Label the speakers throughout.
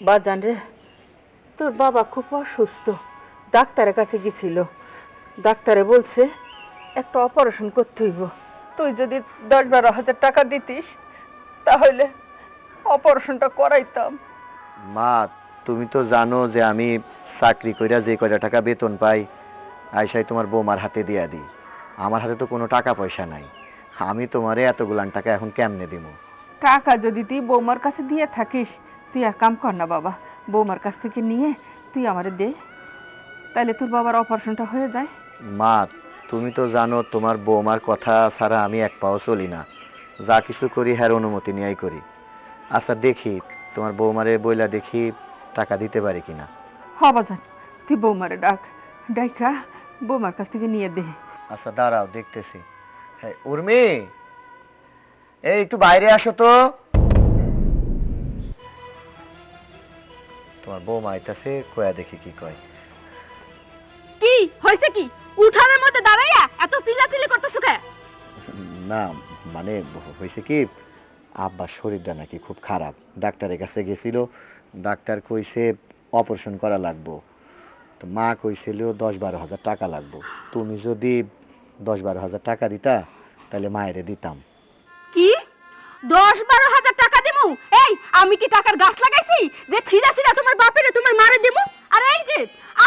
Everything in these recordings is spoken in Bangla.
Speaker 1: বাজান রে, তোর বাবা খুব অসুস্থ, ডাক্তারের কাছে গেছিল। ডাক্তারে বলছে একটা অপারেশন করতে হইব। তুই যদি 10-12 হাজার টাকা দিতিস তাহলে অপারেশনটা করাইতাম।
Speaker 2: মা, তুমি তো জানো যে আমি চাকরি কইরা যে কয়টা টাকা বেতন পাই আইসাই তোমার বৌমার হাতে দিয়া দিই। আমার হাতে তো কোনো টাকা পয়সা নাই, আমি তোমারে এতগুলান টাকা এখন কেমনে দিব?
Speaker 1: টাকা যদি তুই বৌমার কাছে দিয়ে থাকিস, তুই এক কাম কর না বাবা, বৌমার কাছ থেকে নিয়ে তুই আমারে দে, তাহলে তোর বাবার অপারেশনটা হয়ে যায়।
Speaker 2: মা, তুমি তো জানো তোমার বৌমার কথা ছাড়া আমি এক পাও চলি না, যা কিছু করি হ্যার অনুমতি নিয়েই করি। আচ্ছা দেখি তোমার বৌমারে বইলা দেখি টাকা দিতে পারি কিনা।
Speaker 1: হ্যাঁ বাজান, তুই বৌমারে ডাইকা বৌমার কাছ থেকে নিয়ে দে।
Speaker 2: আচ্ছা দাঁড়াও, দেখতেছি। হ্যাঁ উর্মি, এই একটু বাইরে আসো তো। তোমার বৌমা আইতাছে, কয়া দেখি কি কয়।
Speaker 3: কি হয়েছে? কি উঠানের মধ্যে দাঁড়াইয়া এত চিল্লাচিল্লি করতেছো কে?
Speaker 2: না মানে হয়েছে কি, আব্বার শরীরটা নাকি খুব খারাপ, ডাক্তারের কাছে গেছিল, ডাক্তার কইছে অপারেশন করা লাগবো। তো মা কইছিল 10-12 হাজার টাকা লাগবো। তুমি যদি 10-12 হাজার টাকা দিতা তাহলে মায়েরে দিতাম।
Speaker 3: কি 10-12 হাজার টাকা দিমু? এই আমি কি টাকার গাছ লাগাইছি যে ছিড়া ছিড়া তোমার বাপেরে তোমার মারে দিমু? আর এই যে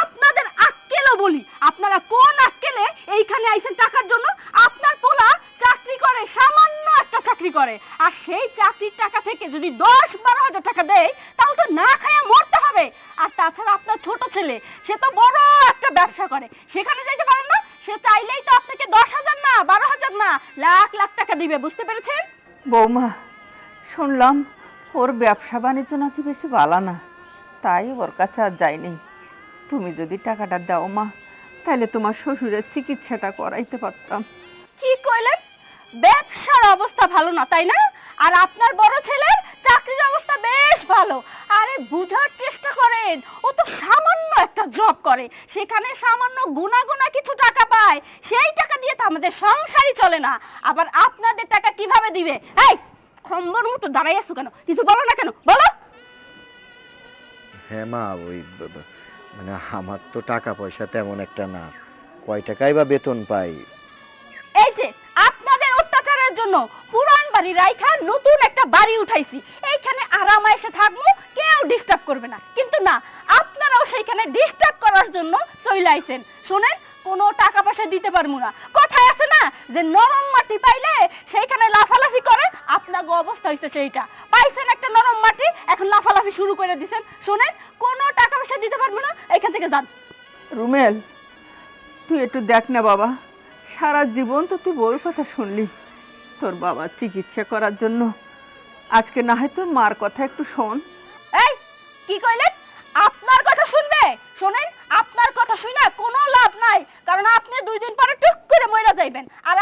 Speaker 3: আপনাদের আক্কেলও বলি, আপনারা কোন আক্কেলে এইখানে আইছেন টাকার জন্য? আপনার পোলা চাকরি করে, সামান্য একটা চাকরি করে, আর সেই চাকরির টাকা থেকে যদি 10-12 হাজার টাকা দেয় তাহলে তো না খায়া মরতে হবে। আর তাছাড়া আপনার ছোট ছেলে, সে তো বড় একটা ব্যবসা করে, সেখানে যাইতে পারেন না? সে চাইলেই তো আপনাকে 10,000 না 12,000 না লাখ লাখ টাকা দিবে, বুঝতে পেরেছেন?
Speaker 1: বৌমা, শুনলাম ওর ব্যবসা বাণিজ্য নাকি বেশি ভালো না, তাই ওর কাছে আর যায়নি। তুমি যদি টাকাটা দাও মা, তাহলে তোমার শ্বশুরের চিকিৎসাটা করাইতে পারতাম।
Speaker 3: কি কইলেন? ব্যবসার অবস্থা ভালো না তাই না? আর আপনার বড় ছেলের চাকরির অবস্থা বেশ ভালো। আরে বুঝার চেষ্টা করেন, ও তো সামান্য একটা জব করে, সেখানে সামান্য গুনা কিছু টাকা পায়, সেই টাকা দিয়ে তো আমাদের সংসারই চলে না। আবার আপনাদের টাকা কিভাবে দিবে? এই খম্বর মতো দাঁড়াই আছো কেন? কিছু বলো না কেন, বলো।
Speaker 2: হ্যাঁ মা, ওই মানে আমার তো টাকা পয়সা তেমন একটা না, কয় টাকাই বা বেতন পাই।
Speaker 3: এই যে আপনাদের অত্যাচারের জন্য পুরান বাড়ি রাইখা নতুন একটা বাড়ি উঠাইছি, এইখানে আরামে এসে থাকবো, কেউ ডিস্টার্ব করবে না। কিন্তু না, আপনারাও সেইখানে ডিস্টার্ব করার জন্য চলে আইছেন। শুনেন, কোনো টাকা পয়সা দিতে পারবো না। কথায় আছে না যে নরম মাটি পাইলে সেইখানে লাফালাফি করে, আপনাকে অবস্থা হয়েছে সেইটা। পাইছেন একটা নরম মাটি, এখন লাফালাফি শুরু করে দিছেন। শুনেন, কোনো টাকা পয়সা দিতে পারবো না, এখান থেকে যান।
Speaker 1: রুমেল, তুই একটু দেখ না বাবা, সারা জীবন তো তুই বউর কথা শুনলি, তোর বাবার চিকিৎসা করার জন্য আজকে না হয় তোর মার কথা একটু শোন।
Speaker 3: এই কি কইলেন? আপনার কথা শুনবে? শোনেন, আপনার কথা শুনে কোনো লাভ নাই, কারণ আপনি 2 দিন পরে টুক করে মরে যাইবেন, আর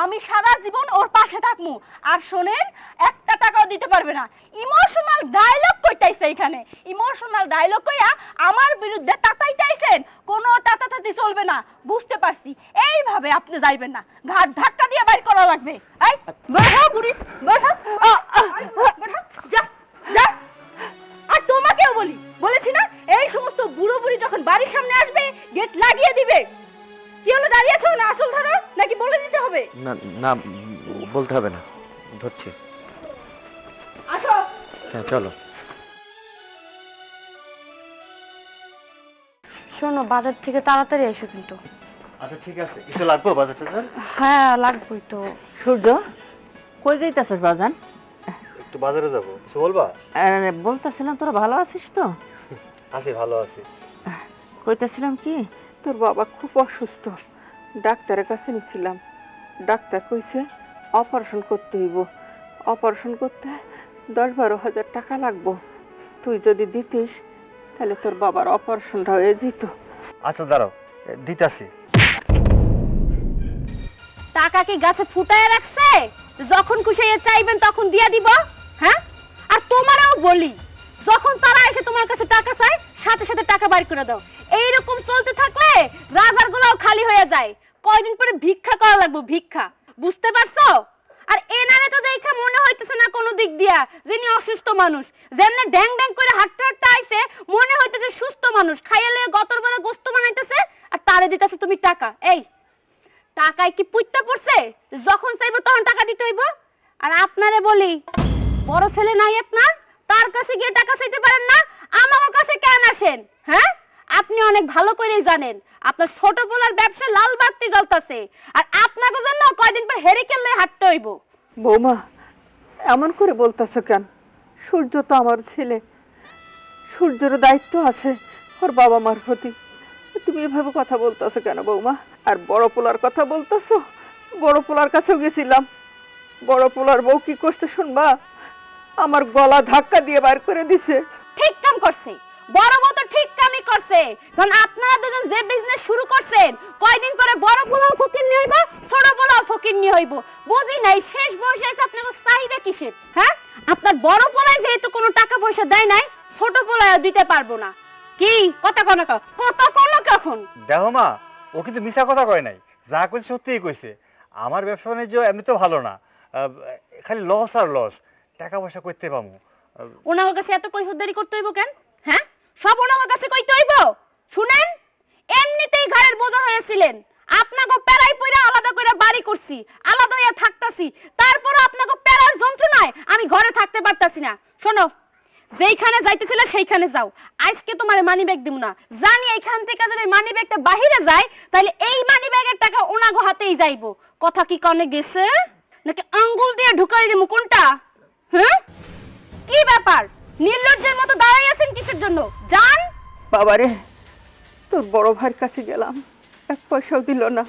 Speaker 3: আমি সারা জীবন ওর পাশে থাকবো। আর শোনেন, একটা টাকাও দিতে পারবে না। ইমোশনাল ডায়লগ কইতাইছে এখানে, ইমোশনাল ডায়লগ কইয়া আমার বিরুদ্ধে তাতাইতাইছেন। কোনো তাতাতাতি চলবে না, বুঝতে পারছি। এইভাবে আপনি যাইবেন না, ঘাট ধাক্কা দিয়ে বাইর করা লাগবে। এই বের হও বুড়ি, বের হও, বের হও, যা যা। আর তোমাকেও বলেছি না, এই সমস্ত বুড়ো বুড়ি যখন বাড়ির সামনে আসবে গেট লাগিয়ে দিবে। কি হলো, দাঁড়িয়ে আছো না? আসল ধরো নাকি বলে দিতে হবে?
Speaker 2: না না, বলতে হবে না, ধরছি।
Speaker 3: আসো।
Speaker 2: হ্যাঁ চলো।
Speaker 4: শোনো, বাজার থেকে তাড়াতাড়ি এসো কিন্তু।
Speaker 2: আচ্ছা ঠিক আছে, কিছু লাগবে বাজার টাজার?
Speaker 4: হ্যাঁ লাগবেই তো।
Speaker 1: সূর্য, কই যাইতাছিস বাজান?
Speaker 2: একটু বাজারে যাবো, কিছু বলবা?
Speaker 1: বলতেছিলাম তোরা ভালো আছিস তো?
Speaker 2: আছি, ভালো আছি।
Speaker 1: কইতেছিলাম কি, তোর বাবা খুব অসুস্থ, ডাক্তারের কাছে নিছিলাম, ডাক্তার কইছে অপারেশন করতে হইব, অপারেশন করতে 10-12 হাজার টাকা লাগবো। তুই যদি দিতিস তাহলে তোর বাবার অপারেশনটা হয়ে যেত।
Speaker 2: আচ্ছা দাঁড়াও, দিতাছি।
Speaker 3: টাকা কি গাছে ফুটায় রাখছে? যখন খুশি চাইবেন তখন দিয়া দিব? হ্যাঁ? আর তোমারও বলি, যখন তারা এসে তোমার কাছে টাকা চায় সাথে সাথে টাকা বাইর করে দাও। এইরকম চলতে থাকলে রাজার গুলাও খালি হয়ে যায়, কয়দিন পরে ভিক্ষা করা লাগবে, ভিক্ষা। বুঝতে পারছো? আর এনারে তো দেখে মনে হইতেছে না কোনো দিক দিয়া যিনি অসুস্থ মানুষ, যেমনে ড্যাং ড্যাং করে হাঁটতে হাঁটতে মানুষ, খাইয়া লইয়া গতর বেলা গোস্ত বানাইতেছে আর তারে দিতেছে তুমি টাকা। এই টাকায় কি পুইত্তা পড়ছে? যখন চাইবো তখন টাকা দিতে হইব। আর আপনারে বলি, বড় ছেলে নাই আপনার, তার কাছে গিয়ে টাকা চাইতে পারেন না, আমার কাছে কেন আসেন? হ্যাঁ, আপনি অনেক ভালো করেই জানেন আপনার ছোট পোলার ব্যবসা লাল বাতি জ্বলতেছে, আর আপনাকে জন্য কয়দিন পর হেরিকেন লয়ে হাঁটতে হইব।
Speaker 1: বৌমা, এমন করে বলতেছো কেন? সূর্য তো আমার ছেলে, সূর্যেরও দায়িত্ব আছে ওর বাবা মার প্রতি। তুমি এভাবে কথা বলতেছো কেন বৌমা? আর বড় পোলার কথা বলতেছো, বড় পোলার কাছেও গেছিলাম, বড় পোলার বউ কি করতে শুনবা? আমার গলা ধাক্কা দিয়ে বার করে দিছে।
Speaker 3: ঠিক কাম করছে, বড় বউ তো ঠিক কামই করছে। কারণ আপনারা দুজন যে বিজনেস শুরু করছেন, কয়দিন পরে বড় পোলাও ফকির নিয়ে হইব, ছোট পোলাও ফকির নিয়ে হইব। বুঝি নাই শেষ বয়সে এসে আপনাকে চাহিদা কিসের? হ্যাঁ, আপনার বড় পোলায় যেহেতু কোনো টাকা পয়সা দেয় নাই, ছোট পোলায় দিতে পারবো না। কি কথা কন কথা কন কখন?
Speaker 5: দেখো মা, ও কিন্তু মিছা কথা কয় নাই, যা কইছে সত্যিই কইছে। আমার ব্যবসা বাণিজ্য এমনিতেও ভালো না, খালি লস আর লস, টাকা পয়সা করতে পাবো।
Speaker 3: ওনার কাছে এত কৈফতদারি করতে হইব কেন? হ্যাঁ, সব ওনার কাছে কইতে হইব? শুনেন, এমনিতেই ঘরের বোঝা হয়েছিলেন, আপনাকে প্যারাই পইরা আলাদা করে বাড়ি করছি, আলাদা হইয়া থাকতাছি, তারপর আপনাকে প্যারার যন্ত্রণায় আমি ঘরে থাকতে পারতাছি না। শোনো, যেইখানে যাইতেছিলে সেইখানে যাও, আজকে তোমার মানি ব্যাগ দিব না। জানি এইখান থেকে যদি মানি ব্যাগটা বাহিরে যায়, তাহলে এই মানি ব্যাগের টাকা ওনাগো হাতেই যাইবো। কথা কি কানে গেছে নাকি আঙ্গুল দিয়ে ঢুকাই দিমু? কোনটা? হ্যাঁ, কি ব্যাপার? নির্লজ্জের মতো দাঁড়াই আছেন কিসের জন্য? যান।
Speaker 1: বাবারে, তোর বড় ভাইয়ের কাছে গেলাম, এক পয়সাও দিল না,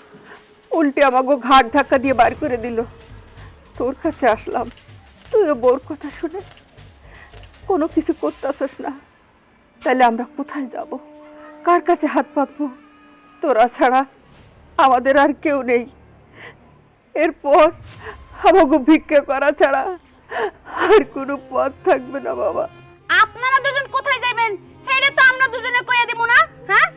Speaker 1: উল্টে আমাকে ঘাট ধাক্কা দিয়ে বার করে দিল। তোর কাছে আসলাম, তুইও বউর কথা শুনে কোনো কিছু করতেছস না, তাহলে আমরা কোথায় যাব? কার কাছে হাত পাতবো? তোরা ছাড়া আমাদের আর কেউ নেই। এরপর আমাকে ভিক্ষা করা ছাড়া আর কোনো পথ থাকবে না বাবা।
Speaker 3: আপনারা দুজন কোথায় যাবেন সেইটা তো আমরা দুজনে কইয়া দেব না। হ্যাঁ,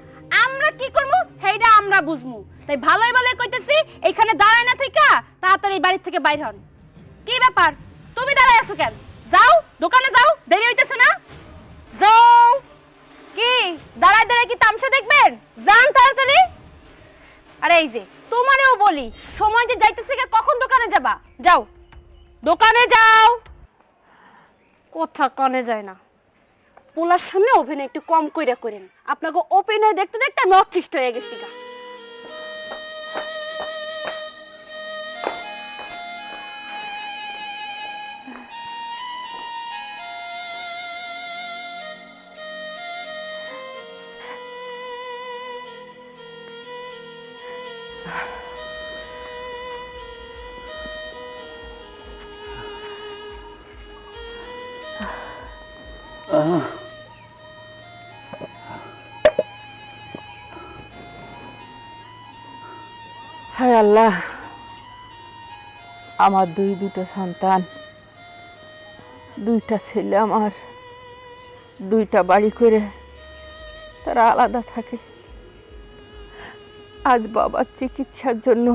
Speaker 3: আমরা কি করব সেইটা আমরা বুঝমু। তাই ভালোই ভালোই কইতেছি, এইখানে দাঁড়ায় না থেকে তাড়াতাড়ি বাড়ি থেকে বাইর হন। কি ব্যাপার, তুমি দাঁড়ায় আছো কেন? যাও, দোকানে যাও, দেরি হইতেছে না? যাও। কি দাঁড়ায় দাঁড়ায় কি তামসা দেখবেন? যান তাড়াতাড়ি। আরে এই যে তোমারেও বলি, সময় যে যাইতেছে, কখন দোকানে যাবা? যাও, দোকানে যাও। কথা কানে যায় না। পোলার সামনে অভিনয় একটু কম কইরা করেন। আপনাকে অভিনয় দেখতে দেখতে আমি অতিষ্ঠ হয়ে গেছি গা।
Speaker 1: হায় আল্লাহ, আমার দুটো সন্তান, দুইটা ছেলে আমার, দুইটা বাড়ি করে তারা আলাদা থাকে। আজ বাবার চিকিৎসার জন্য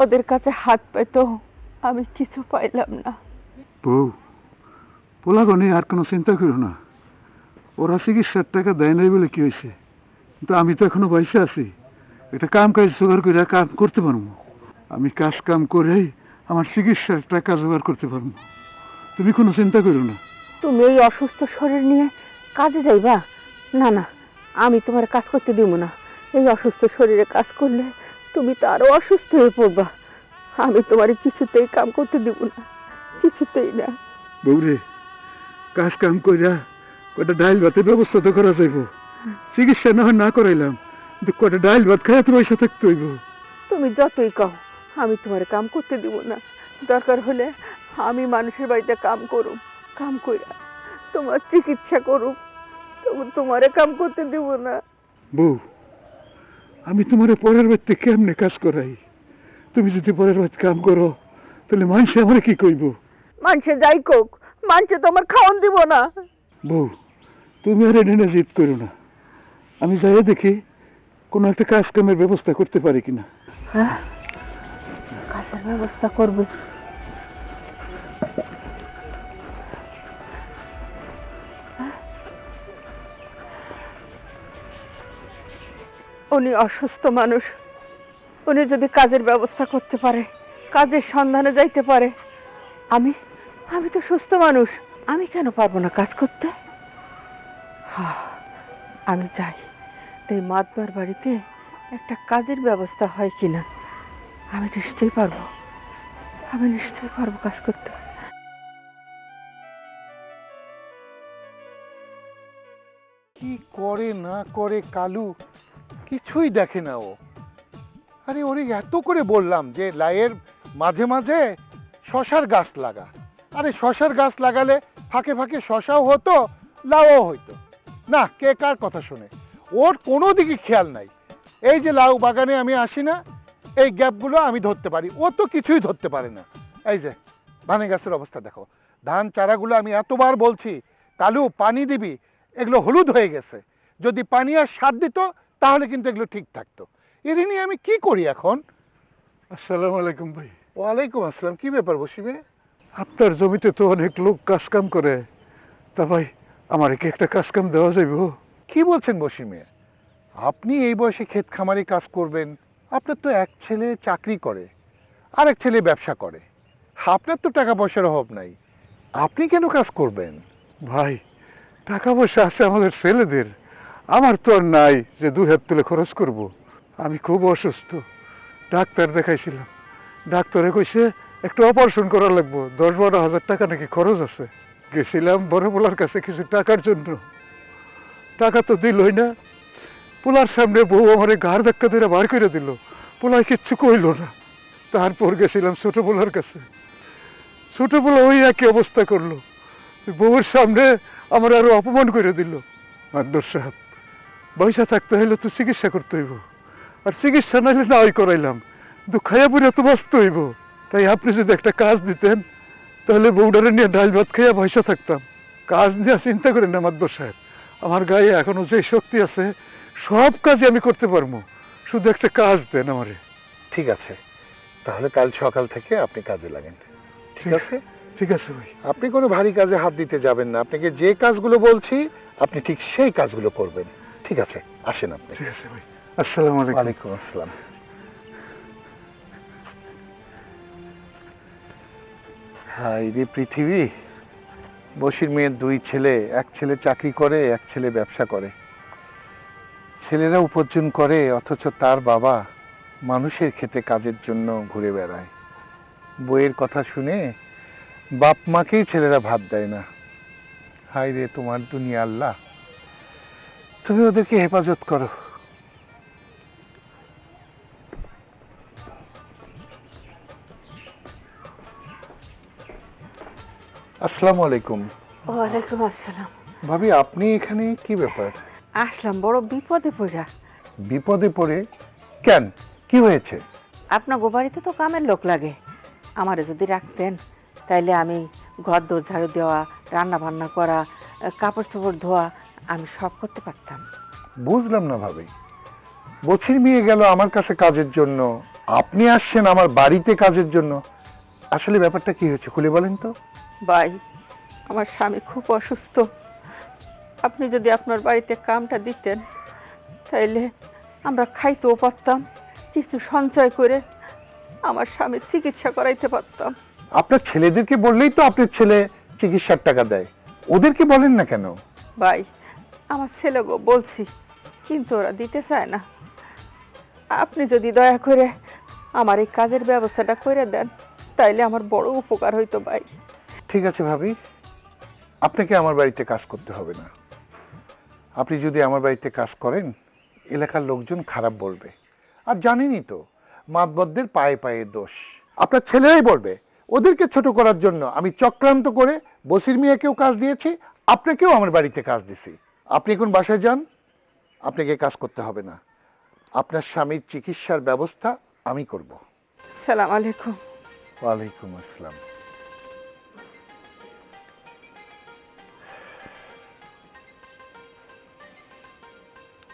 Speaker 1: ওদের কাছে হাত পেতো, আমি কিছু পাইলাম না।
Speaker 6: বউ, পোলাগনে আর কোনো চিন্তা করো না, ওরা চিকিৎসার টাকা দেয় নাই বলে কি হয়েছে, কিন্তু আমি তো এখনো বয়সে আছি, এটা কাম কাজ জোগাড় করে কাম করতে পারবো। আমি কাজ কাম করেই আমার চিকিৎসার টাকা জোগাড় করতে পারবো, তুমি কোনো চিন্তা করো না।
Speaker 1: তুমি এই অসুস্থ শরীর নিয়ে কাজে যাইবা? না না, আমি তোমার কাজ করতে দিব না। এই অসুস্থ শরীরে কাজ করলে তুমি তো আরো অসুস্থ হয়ে পড়বা। আমি তোমার কিছুতেই কাম করতে দিব না, কিছুতেই না।
Speaker 6: বউরে, কাজ কাম কইরা কটা ডাইল ভাতের ব্যবস্থা তো করা যাইব। চিকিৎসা না হয় না করাইলাম, কিন্তু কটা ডাইল ভাত খাই তো পয়সা থাকতে হইব।
Speaker 1: তুমি যতই কও, আমি তোমার কাম করতে দিব না। দরকার হলে আমি মানুষের বাড়িতে কাম করুম, কাম কইরা তোমার চিকিৎসা করুম, তবু তোমারে কাম করতে দিব না।
Speaker 6: বউ, আমি তোমার পরের বাড়িতে কেমনে কাজ করাই? তুমি যদি পরের বাড়িতে কাম করো, তাহলে মানুষে আমার কি কইব?
Speaker 1: মানুষে যাই কোক, মানুষে তো আমার খাওয়ান দিব না।
Speaker 6: বউ, তুমি আর এনে জিদ করো না, আমি যাই দেখি কোনো একটা কাজ কামের ব্যবস্থা করতে পারি কিনা।
Speaker 1: হ্যাঁ, কাজের ব্যবস্থা করবে। উনি অসুস্থ মানুষ, উনি যদি কাজের ব্যবস্থা করতে পারে, কাজের সন্ধানে যাইতে পারে, আমি আমি তো সুস্থ মানুষ, আমি কেন পারবো না কাজ করতে? আমি যাই, এই মাতবার বাড়িতে একটা কাজের ব্যবস্থা হয় কিনা। আমি নিশ্চয়ই পারবো, আমি নিশ্চয়ই পারবো কাজ করতে।
Speaker 6: কি করে না করে কালু কিছুই দেখে না ও। আরে ওরে এত করে বললাম যে লাইয়ের মাঝে মাঝে শশার গাছ লাগা। আরে শশার গাছ লাগালে ফাঁকে ফাঁকে শশাও হতো, লাউও হইতো। না, কে কার কথা শুনে? ওর কোনো দিকে খেয়াল নাই। এই যে লাউ বাগানে আমি আসি না, এই গ্যাপগুলো আমি ধরতে পারি, ও তো কিছুই ধরতে পারে না। এই যে ধানে গাছের অবস্থা দেখো, ধান চারাগুলো আমি এতবার বলছি কালু পানি দিবি, এগুলো হলুদ হয়ে গেছে। যদি পানি আর সার দিত তাহলে কিন্তু এগুলো ঠিক থাকতো। এর নিয়ে আমি কি করি এখন? আসসালামু আলাইকুম ভাই। ওয়ালাইকুম আসসালাম। কি ব্যাপার বসিবে? আপনার জমিতে তো অনেক লোক কাজ কাম করে, তা ভাই আমার কি একটা কাজ কাম দেওয়া যাইব? কি বলছেন বসিমে? আপনি এই বয়সে ক্ষেত খামারি কাজ করবেন? আপনার তো এক ছেলে চাকরি করে, আর এক ছেলে ব্যবসা করে। আপনার তো টাকা পয়সার অভাব নাই, আপনি কেন কাজ করবেন? ভাই টাকা পয়সা আছে আমাদের ছেলেদের, আমার তো আর নাই যে দুই হাত তুলে খরচ করব। আমি খুব অসুস্থ, ডাক্তার দেখাইছিলাম, ডাক্তারে কইছে একটু অপারেশন করা লাগবো, 10-12 হাজার টাকা নাকি খরচ আছে। গেছিলাম বড় পোলার কাছে কিছু টাকার জন্য, টাকা তো দিলই না। পোলার সামনে বউ আমারে ঘাড় ধাক্কা ধরে বার করে দিল, পোলায় কিচ্ছু কইল না। তারপর গেছিলাম ছোট পোলার কাছে, ছোট পোলা ওই একই অবস্থা করলো, বউয়ের সামনে আমার আরো অপমান করে দিল। মাদ্দর সাহেব, পয়সা থাকতে হইলে তো চিকিৎসা করতে হইব, আর চিকিৎসা নাইলে না ওই করাইলাম, কিন্তু খাইয়া পুড়ে তো বাঁচতে হইব। তাই আপনি যদি একটা কাজ দিতেন তাহলে বউডারে নিয়ে ডাল ভাত খাইয়া পয়সা থাকতাম। কাজ নিয়ে চিন্তা করেন না মাদ্দর সাহেব, আমার গায়ে এখনো যে শক্তি আছে সব কাজই আমি করতে পারবো, শুধু একটা কাজ দেন আমারে। ঠিক আছে, তাহলে কাল সকাল থেকে আপনি কাজে লাগেন। ঠিক আছে? ঠিক আছে ভাই। আপনি কোনো ভারী কাজে হাত দিতে যাবেন না, আপনাকে যে কাজগুলো বলছি আপনি ঠিক সেই কাজগুলো করবেন। ঠিক আছে, আসেন আপনি। ঠিক আছে ভাই। আসসালামু আলাইকুম। ওয়ালাইকুম আসসালাম। হাই রে পৃথিবী, বসির মেয়ের দুই ছেলে, এক ছেলে চাকরি করে, এক ছেলে ব্যবসা করে। ছেলেরা উপার্জন করে, অথচ তার বাবা মানুষের খেতে কাজের জন্য ঘুরে বেড়ায়। বইয়ের কথা শুনে বাপ মাকেই ছেলেরা ভাত দেয় না। হায় রে তোমার দুনিয়া আল্লাহ, তুমি ওদেরকে হেফাজত করো। আসসালামু আলাইকুম।
Speaker 1: ওয়ালাইকুম আসসালাম।
Speaker 6: ভাবি আপনি এখানে? কি ব্যাপার?
Speaker 1: আসলাম বড় বিপদে পড়া।
Speaker 6: বিপদে পড়ে? কেন, কি হয়েছে?
Speaker 1: আপনার বাড়িতে তো কামের লোক লাগে, আমারে যদি রাখতেন তাইলে আমি ঘর দোর ঝাড়ু দেওয়া, রান্না বান্না করা, কাপড় চোপড় ধোয়া আমি সব করতে পারতাম।
Speaker 6: বুঝলাম না ভাবি, বছির মেয়ে গেল আমার কাছে কাজের জন্য, আপনি আসছেন আমার বাড়িতে কাজের জন্য। আসলে ব্যাপারটা কি হয়েছে খুলে বলেন তো।
Speaker 1: ভাই, আমার স্বামী খুব অসুস্থ, আপনি যদি আপনার বাড়িতে কামটা দিতেন তাইলে আমরা খাইতেও পারতাম, কিছু সঞ্চয় করে আমার স্বামীর চিকিৎসা করাইতে পারতাম।
Speaker 6: আপনার ছেলেদেরকে বললেই তো আপনার ছেলে চিকিৎসার টাকা দেয়, ওদেরকে বলেন না কেন?
Speaker 1: ভাই, আমার ছেলেগো বলছি, কিন্তু ওরা দিতে চায় না। আপনি যদি দয়া করে আমার এই কাজের ব্যবস্থাটা করে দেন তাইলে আমার বড় উপকার হইতো ভাই।
Speaker 6: ঠিক আছে ভাবি, আপনাকে আমার বাড়িতে কাজ করতে হবে না। আপনি যদি আমার বাড়িতে কাজ করেন এলাকার লোকজন খারাপ বলবে, আর জানেনই তো মাতবরদের পায়ে পায়ে দোষ। আপনার ছেলেরাই বলবে। ওদেরকে ছোট করার জন্য আমি চক্রান্ত করে বসির মিয়াকেও কাজ দিয়েছি, আপনাকেও আমার বাড়িতে কাজ দিছি। আপনি এখন বাসায় যান, আপনাকে কাজ করতে হবে না। আপনার স্বামীর চিকিৎসার ব্যবস্থা আমি করব।
Speaker 1: সালাম আলাইকুম।
Speaker 6: ওয়ালাইকুম আসসালাম।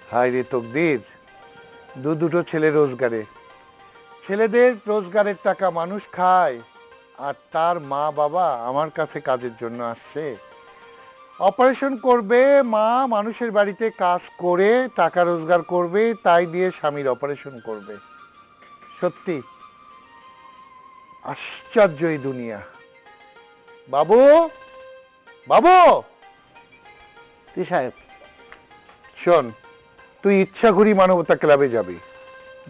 Speaker 6: হায় রে তকদির, দুটো ছেলে রোজগারে, ছেলেদের রোজগারের টাকা মানুষ খায়, আর তার মা বাবা আমার কাছে কাজের জন্য আসছে। অপারেশন করবে মা, মানুষের বাড়িতে কাজ করে টাকা রোজগার করবে, তাই দিয়ে স্বামীর অপারেশন করবে। সত্যি আশ্চর্য এই দুনিয়া। বাবু, বাবু,
Speaker 2: জি সাহেব।
Speaker 6: শোন, তুই ইচ্ছাঘুরি মানবতা ক্লাবে যাবি,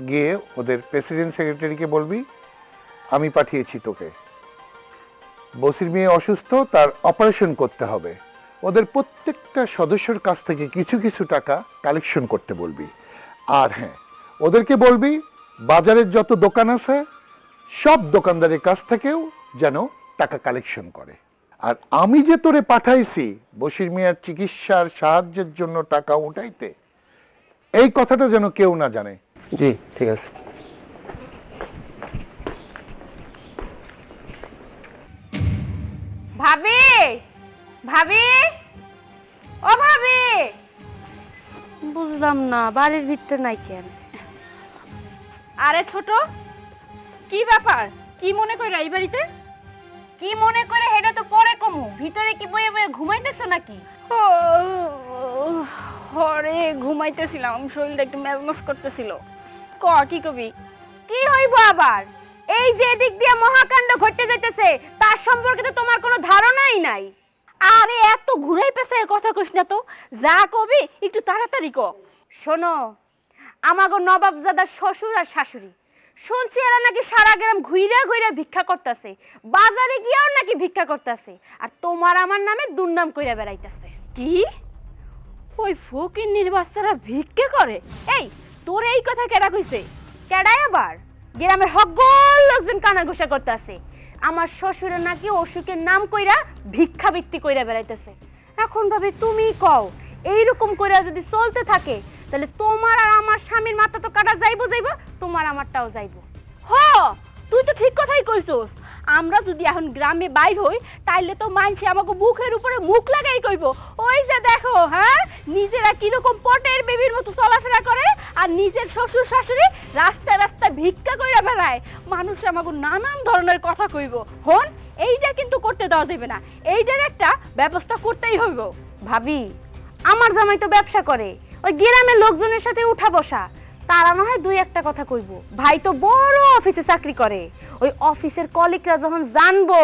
Speaker 6: গিয়ে ওদের প্রেসিডেন্ট সেক্রেটারিকে বলবি আমি পাঠিয়েছি তোকে। বসির মেয়ে অসুস্থ, তার অপারেশন করতে হবে। ওদের প্রত্যেকটা সদস্যর কাছ থেকে কিছু কিছু টাকা কালেকশন করতে বলবি। আর হ্যাঁ, ওদেরকে বলবি বাজারের যত দোকান আছে সব দোকানদারের কাছ থেকেও যেন টাকা কালেকশন করে। আর আমি যে তোরে পাঠাইছি বসির মিয়ার চিকিৎসার সাহায্যের জন্য টাকা উঠাইতে, এই কথাটা যেন কেউ না জানে।
Speaker 2: জি ঠিক আছে।
Speaker 3: ভাবি, ভাবি, ও ভাবি,
Speaker 4: বুঝলাম না, বাড়ির ভিতরে নাই কেন?
Speaker 3: আরে ছোট, কি ব্যাপার? কি মনে করে এই বাড়িতে? কি মনে করে হেডা তো পরে কমু, ভিতরে কি বয়ে বয়ে ঘুমাইতেছো নাকি? হরে ঘুমাইতেছিলাম, শরীরটা একটু মেজমস করতেছিল। ক কি কবি? কি হইব আবার? এই যে দিক দিয়ে মহাকাণ্ড ঘটতে যাইতেছে তার সম্পর্কে তো তোমার কোনো ধারণাই নাই। আরে এত ঘুরাই পেছায় কথা কইস না তো, যা কবি একটু তাড়াতাড়ি ক। শোনো, আমাগো নবাবজাদার শ্বশুর আর শাশুড়ি শুনছি এরা নাকি সারা গ্রাম ঘুইরা ঘুইরা ভিক্ষা করতেছে, বাজারে গিয়েও নাকি ভিক্ষা করতেছে, আর তোমার আমার নামে দুর্নাম কইরা বেড়াইতেছে। কি? ওই ফকিন্নির বাচ্চারা ভিক্ষা করে? এই তোর এই কথা কেডা কইছে? কেডাই আবার? গ্রামের হকগল লোকজন কানাঘুষা করতেছে আমার শ্বশুরের নাকি অসুখের নাম কইরা ভিক্ষা বৃত্তি কইরা বেড়াইতেছে। এখন ভাবি তুমি কও, এইরকম কইরা যদি চলতে থাকে তাহলে তোমার আর আমার স্বামীর মাথা তো কাটা যাইবো, তোমার আমারটাও যাইবো। হ, তুই তো ঠিক কথাই কইছস। আমরা যদি এখন গ্রামে বাইর হই তাইলে তো মানুষে আমাকে মুখের উপরে মুখ লাগাই কইব, ওই যে দেখো, হ্যাঁ, নিজেরা কিরকম পটের বেবির মতো চলাফেরা করে আর নিজের শ্বশুর শাশুড়ি রাস্তায় রাস্তায় ভিক্ষা কইরা বেড়ায়। মানুষ আমাকে নানান ধরনের কথা কইব। হন, এইটা কিন্তু করতে দেওয়া যাবে না, এইটার একটা ব্যবস্থা করতেই হইব। ভাবি, আমার জামাই তো ব্যবসা করে, ওই গ্রামের লোকজনের সাথে উঠা বসা, তারা না হয় দুই একটা কথা কইব। ভাই তো বড় অফিসে চাকরি করে, ওই অফিসের কলিগরা যখন জানবো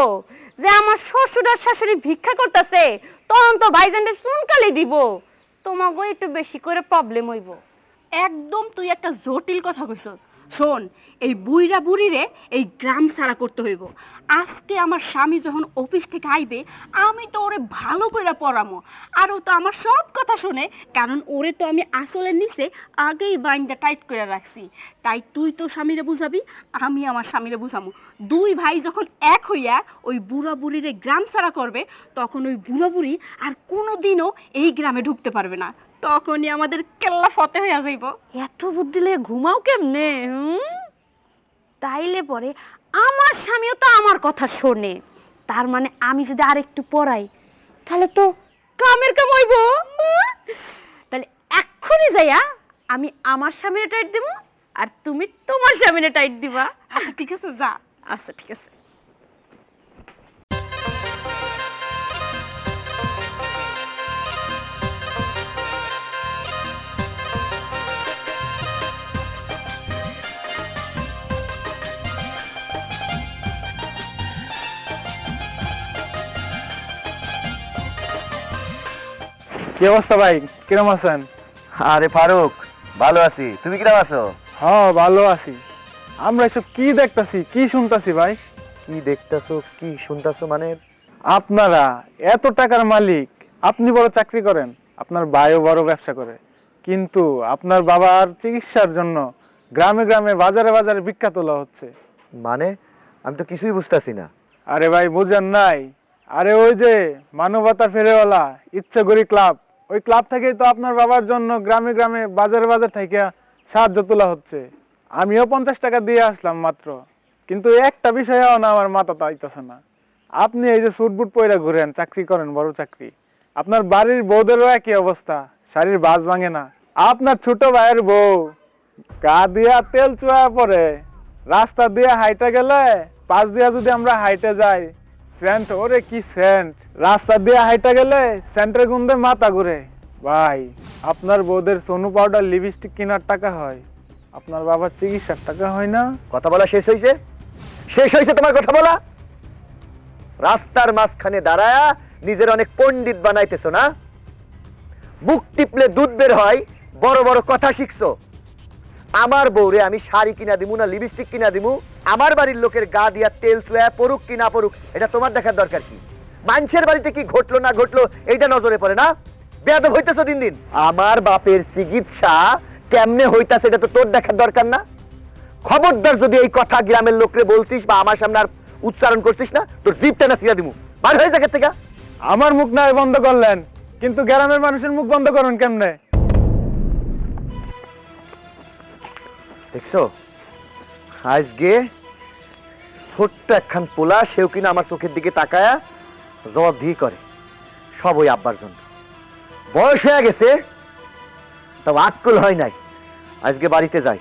Speaker 3: যে আমার শ্বশুর আর শাশুড়ি ভিক্ষা করতেছে, তখন তো ভাইজানদের চুনকালি দিব। তোমাকে একটু বেশি করে প্রবলেম হইব। একদম তুই একটা জটিল কথা কইছস। শোন, এই বুইরা বুড়িরে এই গ্রাম ছাড়া করতে হইব। আজকে আমার স্বামী যখন অফিস থেকে আইবে আমি তো ওরে ভালো করে পড়ামো, আর ও তো আমার সব কথা শুনে, কারণ ওরে তো আমি আসলের নিচে আগেই বাইন্ডা টাইট করে রাখছি। তাই তুই তো স্বামীরে বুঝাবি, আমি আমার স্বামীরে বুঝামো। দুই ভাই যখন এক হইয়া ওই বুড়া বুড়িরে গ্রাম ছাড়া করবে, তখন ওই বুড়া বুড়ি আর কোনোদিনও এই গ্রামে ঢুকতে পারবে না। তখনই আমাদের কেল্লা ফতে হইয়া যাইব। এত বুদ্ধি লয়ে ঘুমাও কেমনে? তাইলে পরে আমার স্বামীও তো আমার কথা শোনে। তার মানে আমি যদি আর একটু পড়াই তাহলে তো কামের কাম হইব। তাহলে এক্ষুনি যাইয়া আমি আমার স্বামীরে টাইট দিব আর তুমি তোমার স্বামীরে টাইট দিবা। আচ্ছা ঠিক আছে, যা। আচ্ছা ঠিক আছে।
Speaker 5: কি অবস্থা ভাই, কিরম আছেন?
Speaker 2: আরে ফারুক, ভালো আছি, তুমি কিরম আছো?
Speaker 5: হ্যাঁ ভালো আছি। আমরা এসব কি দেখতাছি, কি শুনতাছি ভাই?
Speaker 2: কি দেখতেছো, কি শুনতেছো মানে?
Speaker 5: আপনারা এত টাকার মালিক, আপনি বড় চাকরি করেন, আপনার ভাইও বড় ব্যবসা করে, কিন্তু আপনার বাবার চিকিৎসার জন্য গ্রামে গ্রামে বাজারে বাজারে ভিক্ষা তোলা হচ্ছে।
Speaker 2: মানে আমি তো কিছুই বুঝতেছি না।
Speaker 5: আরে ভাই বুঝেন নাই? আরে ওই যে মানবতা ফেরেওয়ালা ইচ্ছাগরি ক্লাব, ওই ক্লাব থেকেই তো আপনার বাবার জন্য গ্রামে গ্রামে বাজারে বাজার থেকে সাহায্য তোলা হচ্ছে। আমিও 50 টাকা দিয়ে আসলাম মাত্র, কিন্তু একটা বিষয়ও না আমার মাথা তাইতেছে না। আপনি এই যে স্যুট বুট পরে ঘুরেন, চাকরি করেন, বড় চাকরি, আপনার বাড়ির বউদেরও একই অবস্থা, শাড়ির বাজ ভাঙে না। আপনার ছোট ভাইয়ের বউ গা দিয়া তেল চুয়া পরে রাস্তা দিয়ে হাইটে গেলে, পাশ দিয়া যদি আমরা হাইটে যাই, সেন্ট, ওরে কি সেন্ট! রাস্তা দিয়ে হাইটা গেলে সেন্টের গন্ধে মাথা ঘুরে। ভাই, আপনার বউদের সোনু পাউডার লিপস্টিক কেনার টাকা হয়, আপনার বাবার চিকিৎসার টাকা হয় না?
Speaker 2: কথা বলা শেষ হয়েছে? শেষ হয়েছে তোমার কথা বলা? রাস্তার মাঝখানে দাঁড়ায়া নিজের অনেক পণ্ডিত বানাইতেছো না? বুক টিপলে দুধ বের হয়, বড় বড় কথা শিখছো। আমার বউরে আমি শাড়ি কিনা দিমু না লিপস্টিক কিনা দিমু, আমার বাড়ির লোকের গা দিয়া তেল চুয়া পড়ুক কি না পড়ুক, এটা তোমার দেখার দরকার কি? মানুষের বাড়িতে কি ঘটলো না ঘটলো এইটা নজরে পড়ে না? বেয়াদব হইতেছো দিন দিন। আমার বাপের চিকিৎসা কেমনে হইতাছে এটা তো তোর দেখার দরকার না? খবরদার যদি এই কথা গ্রামের লোকরে বলছিস বা আমার সামনে আর উচ্চারণ করছিস না, তোর জিভটা না ছিঁড়া দিমু। বার হয়ে জায়গা থেকে।
Speaker 5: আমার মুখ না বন্ধ করলেন, কিন্তু গ্রামের মানুষের মুখ বন্ধ করুন কেমনে?
Speaker 2: দেখছো, আজকে ছোট্ট একখান পোলা, সেও কিনা আমার চোখের দিকে তাকায়া জবাবদিহি করে। সব ওই আব্বার জন্য। বয়স হয়ে গেছে, তাও আক্কল হয় নাই। আজকে বাড়িতে যাই,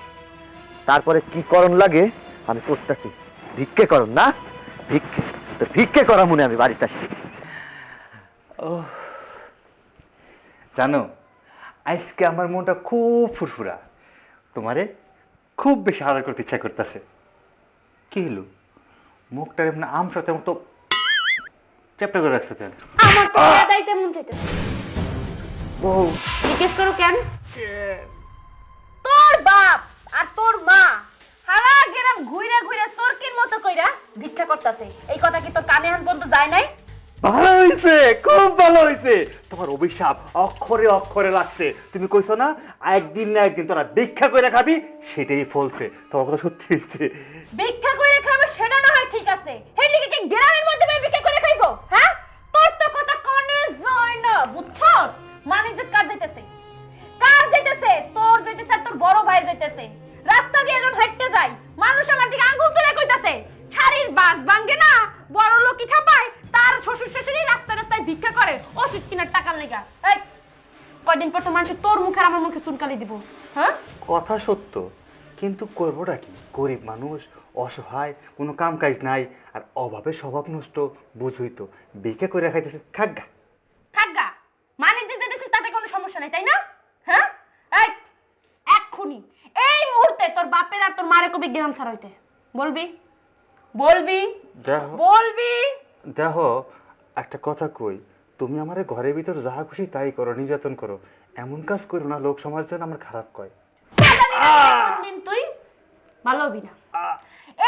Speaker 2: তারপরে কি করণ লাগে আমি করতেছি। ভিক্ষে করণ না, ভিক্ষে তো ভিক্ষে করা মনে আমি বাড়িতে আসি।
Speaker 7: ও জানো, আজকে আমার মনটা খুব ফুরফুরা, তোমারে খুব বেশি আদর করতে ইচ্ছা করতেছে। কি হলো, মুখটা এমন আমসাতের মতো চ্যাপটা করে রাখছে কেন?
Speaker 4: আমার তো এটাই তেমন চাইতেছে।
Speaker 7: বউ,
Speaker 4: জিজ্ঞেস করো কেন?
Speaker 3: তোর বাপ আর তোর মা সারা গ্রাম ঘুরে ঘুরে তোরকির মতো কইরা ভিক্ষা করতেছে, এই কথা কি তোর কানে আন পর্যন্ত যায় নাই?
Speaker 7: ভালো হয়েছে, খুব ভালো হয়েছে। তোমার অভিশাপ অক্ষরে অক্ষরে লাগছে। তুমি কইছো না একদিন না একদিন তোরা ভিক্ষা করে খাবি, সেটাই ফলছে। তোমার কথা সত্যি হয়েছে।
Speaker 3: ভিক্ষা করে খাবে সেটা না হয় ঠিক আছে, হেলিকে কি গ্রামের মধ্যে আমি ভিক্ষা করে খাইবো? হ্যাঁ, তোর তো কথা কানে যায় না, বুঝছো? মানিজ্য কার দিতেছে? কার দিতেছে? তোর দিতেছে, তোর বড় ভাই দিতেছে। রাস্তা দিয়ে যখন হাঁটতে যাই, মানুষ আমার দিকে আঙ্গুল তুলে কইতাছে, শাড়ির বাস ভাঙ্গে না, বড় লোকই ছাপায়, তার শ্বশুর শাশুড়ি রাস্তায় রাস্তায় ভিক্ষা করে ওষুধ কেনার টাকার লেগা। এই কয়দিন পর তো মানুষ তোর মুখে আর আমার মুখে চুনকালি দিব। হ্যাঁ,
Speaker 7: কথা সত্য, কিন্তু করবোটা কি? গরিব মানুষ, অসহায়, কোনো কাম কাজ নাই, আর অভাবে স্বভাব নষ্ট, বুঝই তো। ভিক্ষা করে খাইতেছে, খাগা।
Speaker 3: থাকগা মানিজ্য দিতেছিস, তাতে কোনো সমস্যা নাই, তাই না? হ্যাঁ, এই এক্ষুনি এই মুহূর্তে তোর বাপের আর তোর মারে কবি গ্রাম ছাড়া হইতে বলবি, বলবি,
Speaker 7: দেখো
Speaker 3: বলবি।
Speaker 7: দেখো, একটা কথা কই, তুমি আমার ঘরের ভিতর যাহা খুশি তাই করো, নির্যাতন করো, এমন কাজ করো না লোক সমাজ যেন আমার খারাপ কয়।
Speaker 3: কোনদিন তুই ভালো হবি না,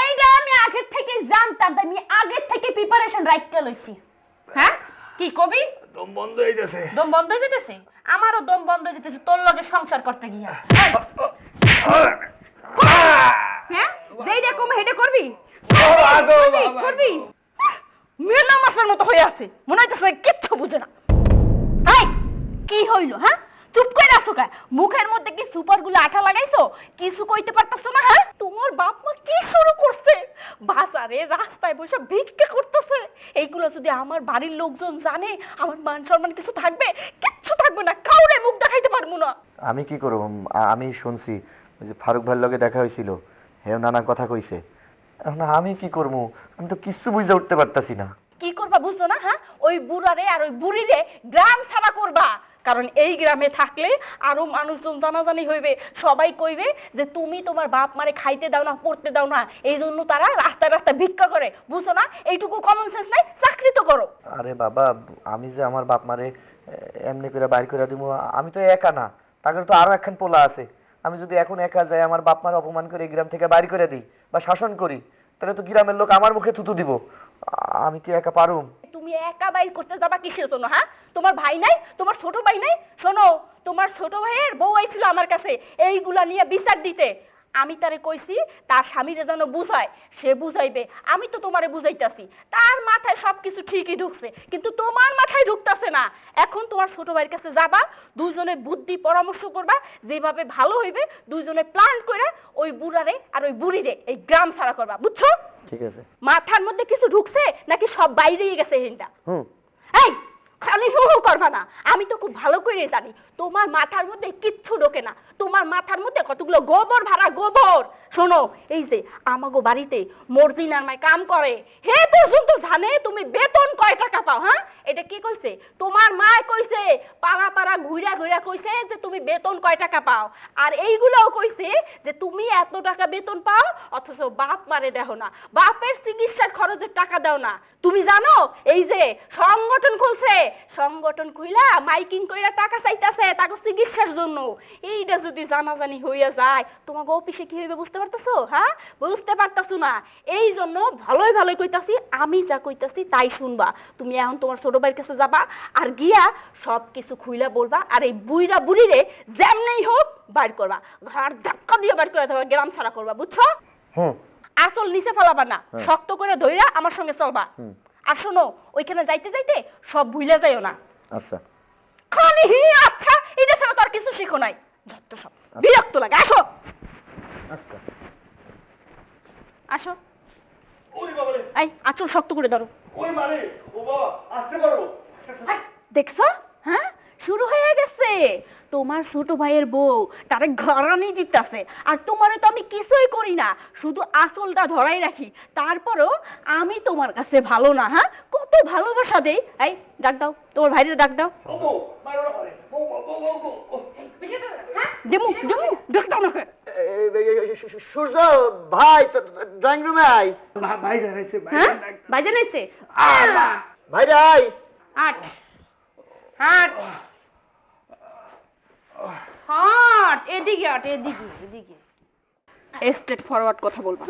Speaker 3: এইটা আমি আগে থেকে জানতাম, তাই আমি আগে থেকে প্রিপারেশন রাখতে লইছি। হ্যাঁ, কি কবি?
Speaker 7: দম বন্ধ হয়ে গেছে।
Speaker 3: দম বন্ধ হয়ে যেতেছে? আমারও দম বন্ধ হয়ে যেতেছে তোর লগে সংসার করতে গিয়া। হ্যাঁ, যেই রকম হেডে করবি, করবি মেলা মাছের মতো হয়ে আছে, মনে হইতেছে কিচ্ছু বুঝে না। এই কি হইলো? হ্যাঁ, চুপ করে আছো কে? মুখের মধ্যে কি সুপারগুলো আঠা লাগাইছো? কিছু কইতে পারতাছো না? হ্যাঁ, তোমার বাপ মা কি শুরু করছে? বাজারে রাস্তায় বসে ভিক্ষা করতেছে। এইগুলো যদি আমার বাড়ির লোকজন জানে, আমার মান সম্মান কিছু থাকবে? কিচ্ছু থাকবে না, কাউরে মুখ দেখাইতে পারবো না।
Speaker 2: আমি কি করব? আমি শুনছি ওই যে ফারুক ভাইয়ের লগে দেখা হয়েছিল, হেও নানা কথা কইছে। এখন আমি কি করবো? আমি তো কিছু বুঝে উঠতে পারতাছি না।
Speaker 3: কি করবা বুঝছো না? হ্যাঁ, ওই বুড়ারে আর ওই বুড়িরে গ্রাম ছাড়া করবা, কারণ এই গ্রামে থাকলে আরো মানুষজন জানাজানি হইবে, সবাই কইবে যে তুমি তোমার বাপ মারে খাইতে দাও না, পড়তে দাও না, এই জন্য তারা রাস্তায় রাস্তায় ভিক্ষা করে। বুঝছো না? এইটুকু কমন সেন্স নাই, চাকরি তো করো।
Speaker 2: আরে বাবা, আমি যে আমার বাপ মারে এমনি করে বাইর করে দিব, আমি তো একা না, তাদের তো আরো একখান পোলা আছে। আমি যদি এখন একা যাই আমার বাপ মার অপমান করে এই গ্রাম থেকে বাইর করে দিই বা শাসন করি, তাহলে তো গ্রামের লোক আমার মুখে থুতু দিব। আমি কি একা পারুম?
Speaker 3: তুমি একা বাইর করতে যাবা কিসের জন্য? হ্যাঁ, তোমার ভাই নাই? তোমার ছোট ভাই নাই? শোনো, তোমার ছোট ভাইয়ের বউ আইছিল আমার কাছে এইগুলা নিয়ে বিচার দিতে। আমি তারে কইছি তার স্বামীরে যেন বুঝায়, সে বুঝাইবে। আমি তো তোমারে বুঝাইতাছি, তার মাথায় সবকিছু ঠিকই ঢুকছে, কিন্তু তোমার মাথায় ঢুকতাছে না। এখন তোমার ছোট ভাইয়ের কাছে যাবা, দুইজনে বুদ্ধি পরামর্শ করবা, যেভাবে ভালো হইবে দুইজনে প্ল্যান করে ওই বুড়ারে আর ওই বুড়িরে এই গ্রাম ছাড়া করবা। বুঝছো?
Speaker 2: ঠিক আছে।
Speaker 3: মাথার মধ্যে কিছু ঢুকছে নাকি সব বাইরেই গেছে? হিনটা
Speaker 2: হুম।
Speaker 3: এই খালি হু হু করবা না। আমি তো খুব ভালো করে জানি তোমার মাথার মধ্যে কিচ্ছু ঢোকে না। তোমার মাথার মধ্যে কতগুলো গোবর ভরা গোবর। শোনো, এই যে আমাগো বাড়িতে মর্জিনার মাই কাম করে, হে পর্যন্ত জানে তুমি বেতন কয় টাকা পাও। হ্যাঁ, এটা কি কইছে? তোমার মা কইছে, পাড়া পাড়া ঘুরা ঘুরা কইছে যে তুমি বেতন কয় টাকা পাও। আর এইগুলোও কইছে যে তুমি এত টাকা বেতন পাও অথচ বাপ মারে দেখো না, বাপের চিকিৎসার খরচের টাকা দাও না। তুমি জানো এই যে সংগঠন খুলছে, সংগঠন খুইলা মাইকিং কইরা টাকা চাইতাছে তাকে চিকিৎসার জন্য। এইটা যদি জানাজানি হইয়া যায় তোমাকে অফিসে কি হইবে বুঝতে পারতেছো? হ্যাঁ, বুঝতে পারতেছো না। এই জন্য ভালোই ভালোই কইতাছি, আমি যা কইতাছি তাই শুনবা। তুমি এখন তোমার ছোট ভাইয়ের কাছে যাবা আর গিয়া সব কিছু খুইলা বলবা, আর এই বুইরা বুড়িরে যেমনেই হোক বাইর করবা, ঘর ধাক্কা দিয়ে বাইর করে দেবা, গ্রাম ছাড়া করবা, বুঝছো?
Speaker 2: হুম।
Speaker 3: আসল নিচে ফেলাবা না,
Speaker 2: হ্যাঁ।
Speaker 3: শক্ত করে ধইরা আমার সঙ্গে চলবা। আর শোনো, ওইখানে যাইতে যাইতে সব ভুলে যাইও না।
Speaker 2: আচ্ছা
Speaker 3: খালি হি আচ্ছা, এটা ছাড়া তো আর কিছু শিখো নাই। যত সব বিরক্ত লাগে। আসো
Speaker 2: আচ্ছা।
Speaker 3: আসো। এই আঁচল শক্ত করে ধরো। এই, দেখছো? হ্যাঁ, শুরু হয়ে গেছে। তোমার ছোট ভাইয়ের বউ তারে ঘরানি দিতেছে, আর তোমারে তো আমি কিছুই করি না, শুধু আঁচলটা ধরাই রাখি। তারপরও আমি তোমার কাছে ভালো না? হ্যাঁ, কত ভালোবাসা দেই। এই ডাক দাও, তোমার ভাইরে ডাক দাও। দেমু দেমু ডাক দাও না।
Speaker 2: সূর্য ভাই, ড্রয়িং রুমে আয়।
Speaker 3: হ্যাঁ, বাজে নাইছে।
Speaker 2: ভাই রে আয়।
Speaker 3: আট হাট হাট, এদিকে আট, এদিকে এদিকে। স্ট্রেট ফরওয়ার্ড কথা বলবা।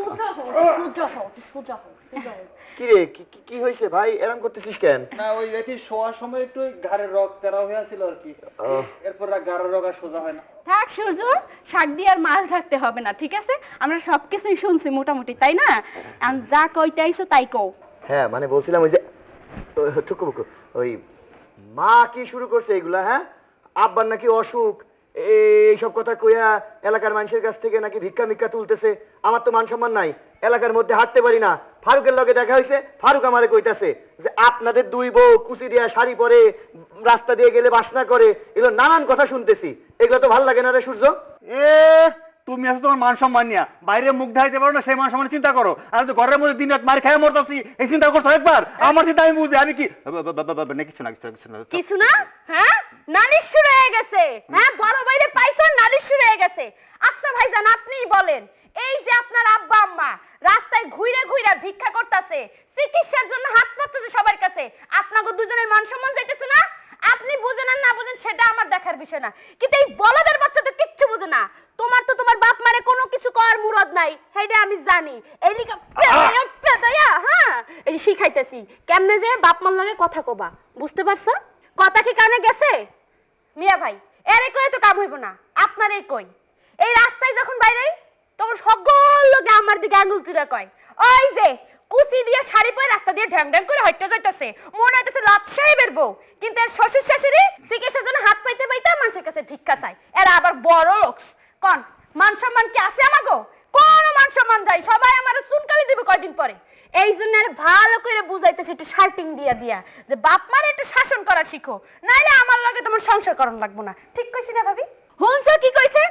Speaker 2: কি রে, কি হয়েছে ভাই, এরকম করতেছিস কেন?
Speaker 7: না, ওই এটি শোয়ার সময় একটু ওই ঘাড়ের রগ তেরা হয়ে আছিল আর কি। এরপর আর ঘাড়ের রগ আর সোজা হয় না।
Speaker 3: থাক সূর্য, শাক দিয়ে আর মাছ থাকতে হবে না, ঠিক আছে? আমরা সবকিছুই শুনছি মোটামুটি, তাই না? আর যা কইতে আইছো তাই কও।
Speaker 2: হ্যাঁ, মানে বলছিলাম ওই যে টুকুবুকু, ওই মা কি শুরু করছে এগুলা? হ্যাঁ, আব্বার নাকি অসুখ, এইসব কথা কইয়া এলাকার মানুষের কাছ থেকে নাকি ভিক্ষা মিক্ষা তুলতেছে। আমার তো মান সম্মান নাই, এলাকার মধ্যে হাঁটতে পারি না। ফারুকের লগে দেখা হয়েছে, ফারুক আমারে কইতাছে যে আপনাদের দুই বউ কুচি দিয়া শাড়ি পরে রাস্তা দিয়ে গেলে বাসনা করে, এগুলো নানান কথা শুনতেছি। এগুলো তো ভালো লাগে না রে সূর্য।
Speaker 7: তুমি আছো তোমার মান সম্মান নিয়া, বাইরে মুখ ঢাইতে পারো না, সেই মান সম্মান চিন্তা করো। আর তো ঘরের মধ্যে দিন রাত মার খায় মরতাছি, এই চিন্তা করছো একবার? আমার চিন্তা আমি বুঝি, আমি কি কিছু না
Speaker 3: কিছু না? হ্যাঁ, নালিশ শুরু হয়ে গেছে। হ্যাঁ, বড় বাইরে পাইছো, নালিশ শুরু হয়ে গেছে। আচ্ছা ভাইজান, আপনিই বলেন, এই যে আপনার আব্বা আম্মা রাস্তায় ঘুরে ঘুরে ভিক্ষা করতেছে, চিকিৎসার জন্য হাত পাততেছে সবার কাছে, আপনাকে দুজনের মান সম্মান যাইতেছে না? আপনি বুঝেন আর না বুঝেন সেটা আমার দেখার বিষয় না, কিন্তু এই বলদের বাচ্চাদের কিচ্ছু বুঝে না। তোমার তো তোমার বাপ মারে কোনো কিছু করার মুরদ নাই, সেইটা আমি জানি। এইদিকে হ্যাঁ, এই শিখাইতেছি কেমনে যে বাপ মার লগে কথা কবা, বুঝতে পারছো? কথা কি কানে গেছে? মিয়া ভাই, এরে কই তো কাম হইব না, আপনারই কই। এই রাস্তায় যখন বাইরে তখন সকল লোকে আমার দিকে আঙুল তুলে কয়, ওই যে কুচি দিয়ে শাড়ি পরে রাস্তা দিয়ে ঢ্যাং ঢ্যাং করে হাঁটতে যাইতেছে, মনে হইতেছে লাট সাহেবের বউ, কিন্তু এর শ্বশুর শাশুড়ি চিকিৎসার জন্য হাত পাইতে পাইতে মানুষের কাছে ভিক্ষা চায়। এরা আবার বড় লোক। কোন মান সম্মান কি আছে আমাগো? কোন মান সম্মান যাই, সবাই আমার চুনকালি দিবে কয়দিন পরে। এই জন্য আর ভালো করে বুঝাইতেছে একটু শার্টিং দিয়া দিয়া যে বাপ মারে একটু শাসন করা শিখো, নাইলে আমার লগে তোমার সংসার করার লাগবো না। ঠিক কইছি না ভাবি? হুনছো কি কইছে?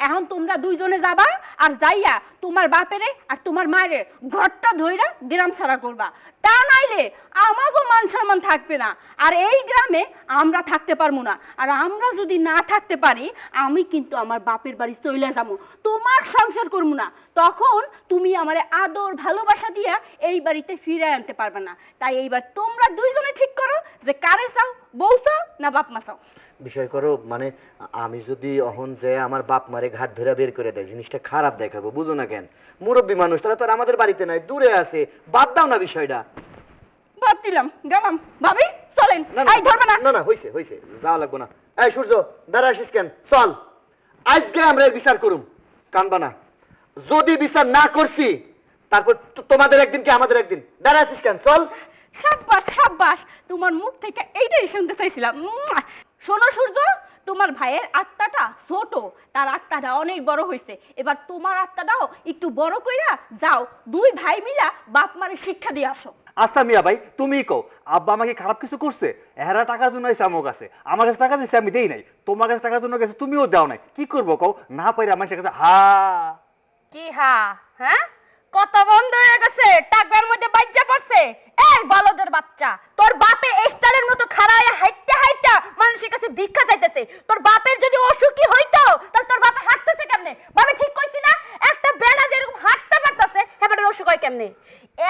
Speaker 3: এখন তোমরা দুইজনে যাবা আর যাইয়া তোমার বাপেরে আর তোমার মায়ের ঘরটা ধইরা গ্রাম ছাড়া করবা, তা নাইলে আমাগো মান সম্মান থাকবে না, আর এই গ্রামে আমরা থাকতে পারবো না। আর আমরা যদি না থাকতে পারি, আমি কিন্তু আমার বাপের বাড়ি চলে যাবো, তোমার সংসার করবো না। তখন তুমি আমারে আদর ভালোবাসা দিয়া এই বাড়িতে ফিরে আনতে পারবে না। তাই এইবার তোমরা দুইজনে ঠিক করো যে কারে চাও, বউ চাও না বাপ মা চাও।
Speaker 2: বিষয় করো, মানে আমি যদি অহন যে আমার বাপ মারে ঘাট ধরে বের করে দেয়, জিনিসটা খারাপ দেখাবো, বুঝো না কেন? মুরব্বী মানুষ, তারা তো আর আমাদের বাড়িতে নাই, দূরে আছে, বাদ দাও না বিষয়টা।
Speaker 3: বাদ দিলাম, গেলাম। ভাবি চলেন। এই ধরবে না।
Speaker 2: না না, হইছে হইছে, যাওয়া লাগবো না। এই সূর্য, দাঁড়া আসিস কেন? চল, আজকে আমরা এর বিচার করুম, কানবা না। যদি বিচার না করছি, তারপর তোমাদের একদিন কি আমাদের একদিন। দাঁড়া আসিস কেন? চল।
Speaker 3: সাব্বাস সাব্বাস, তোমার মুখ থেকে এইটাই শুনতে চাইছিলাম। শোনো সূর্য, তোমার ভাইয়ের আত্মাটা ছোট, তার আত্মাটা অনেক বড় হয়েছে। এবার তোমার আত্মাটাও একটু বড় কইরা যাও, দুই ভাই মিলা বাপ মারে শিক্ষা দিয়ে আসো।
Speaker 7: আচ্ছা মিয়া ভাই তুমি কও আব্বা আমাকে খারাপ কিছু করছে? এরা টাকার জন্য এসে আমার কাছে, আমার কাছে টাকা দিয়েছে আমি দেই নাই, তোমার কাছে টাকার জন্য গেছে তুমিও দাও নাই, কি করবো কও? না পাইরে আমার কাছে
Speaker 3: কি হ্যাঁ কথা বন্ধ হয়ে গেছে, টাকার মধ্যে বাচ্চা পড়ছে। এই বলদের বাচ্চা, তোর বাপে স্টারের মতো খাড়ায় হাইটটা হাইটটা মানুষের কাছে ভিক্ষা চাইতেছে। তোর বাপের যদি অসুখী হইতো তাহলে তোর বাপে হাঁটতেছে কেমনে? বাবা ঠিক কইছি না? একটা বেড়া যেরকম হাঁটতে পারতেছে এবারে অসুখ হয় কেমনে?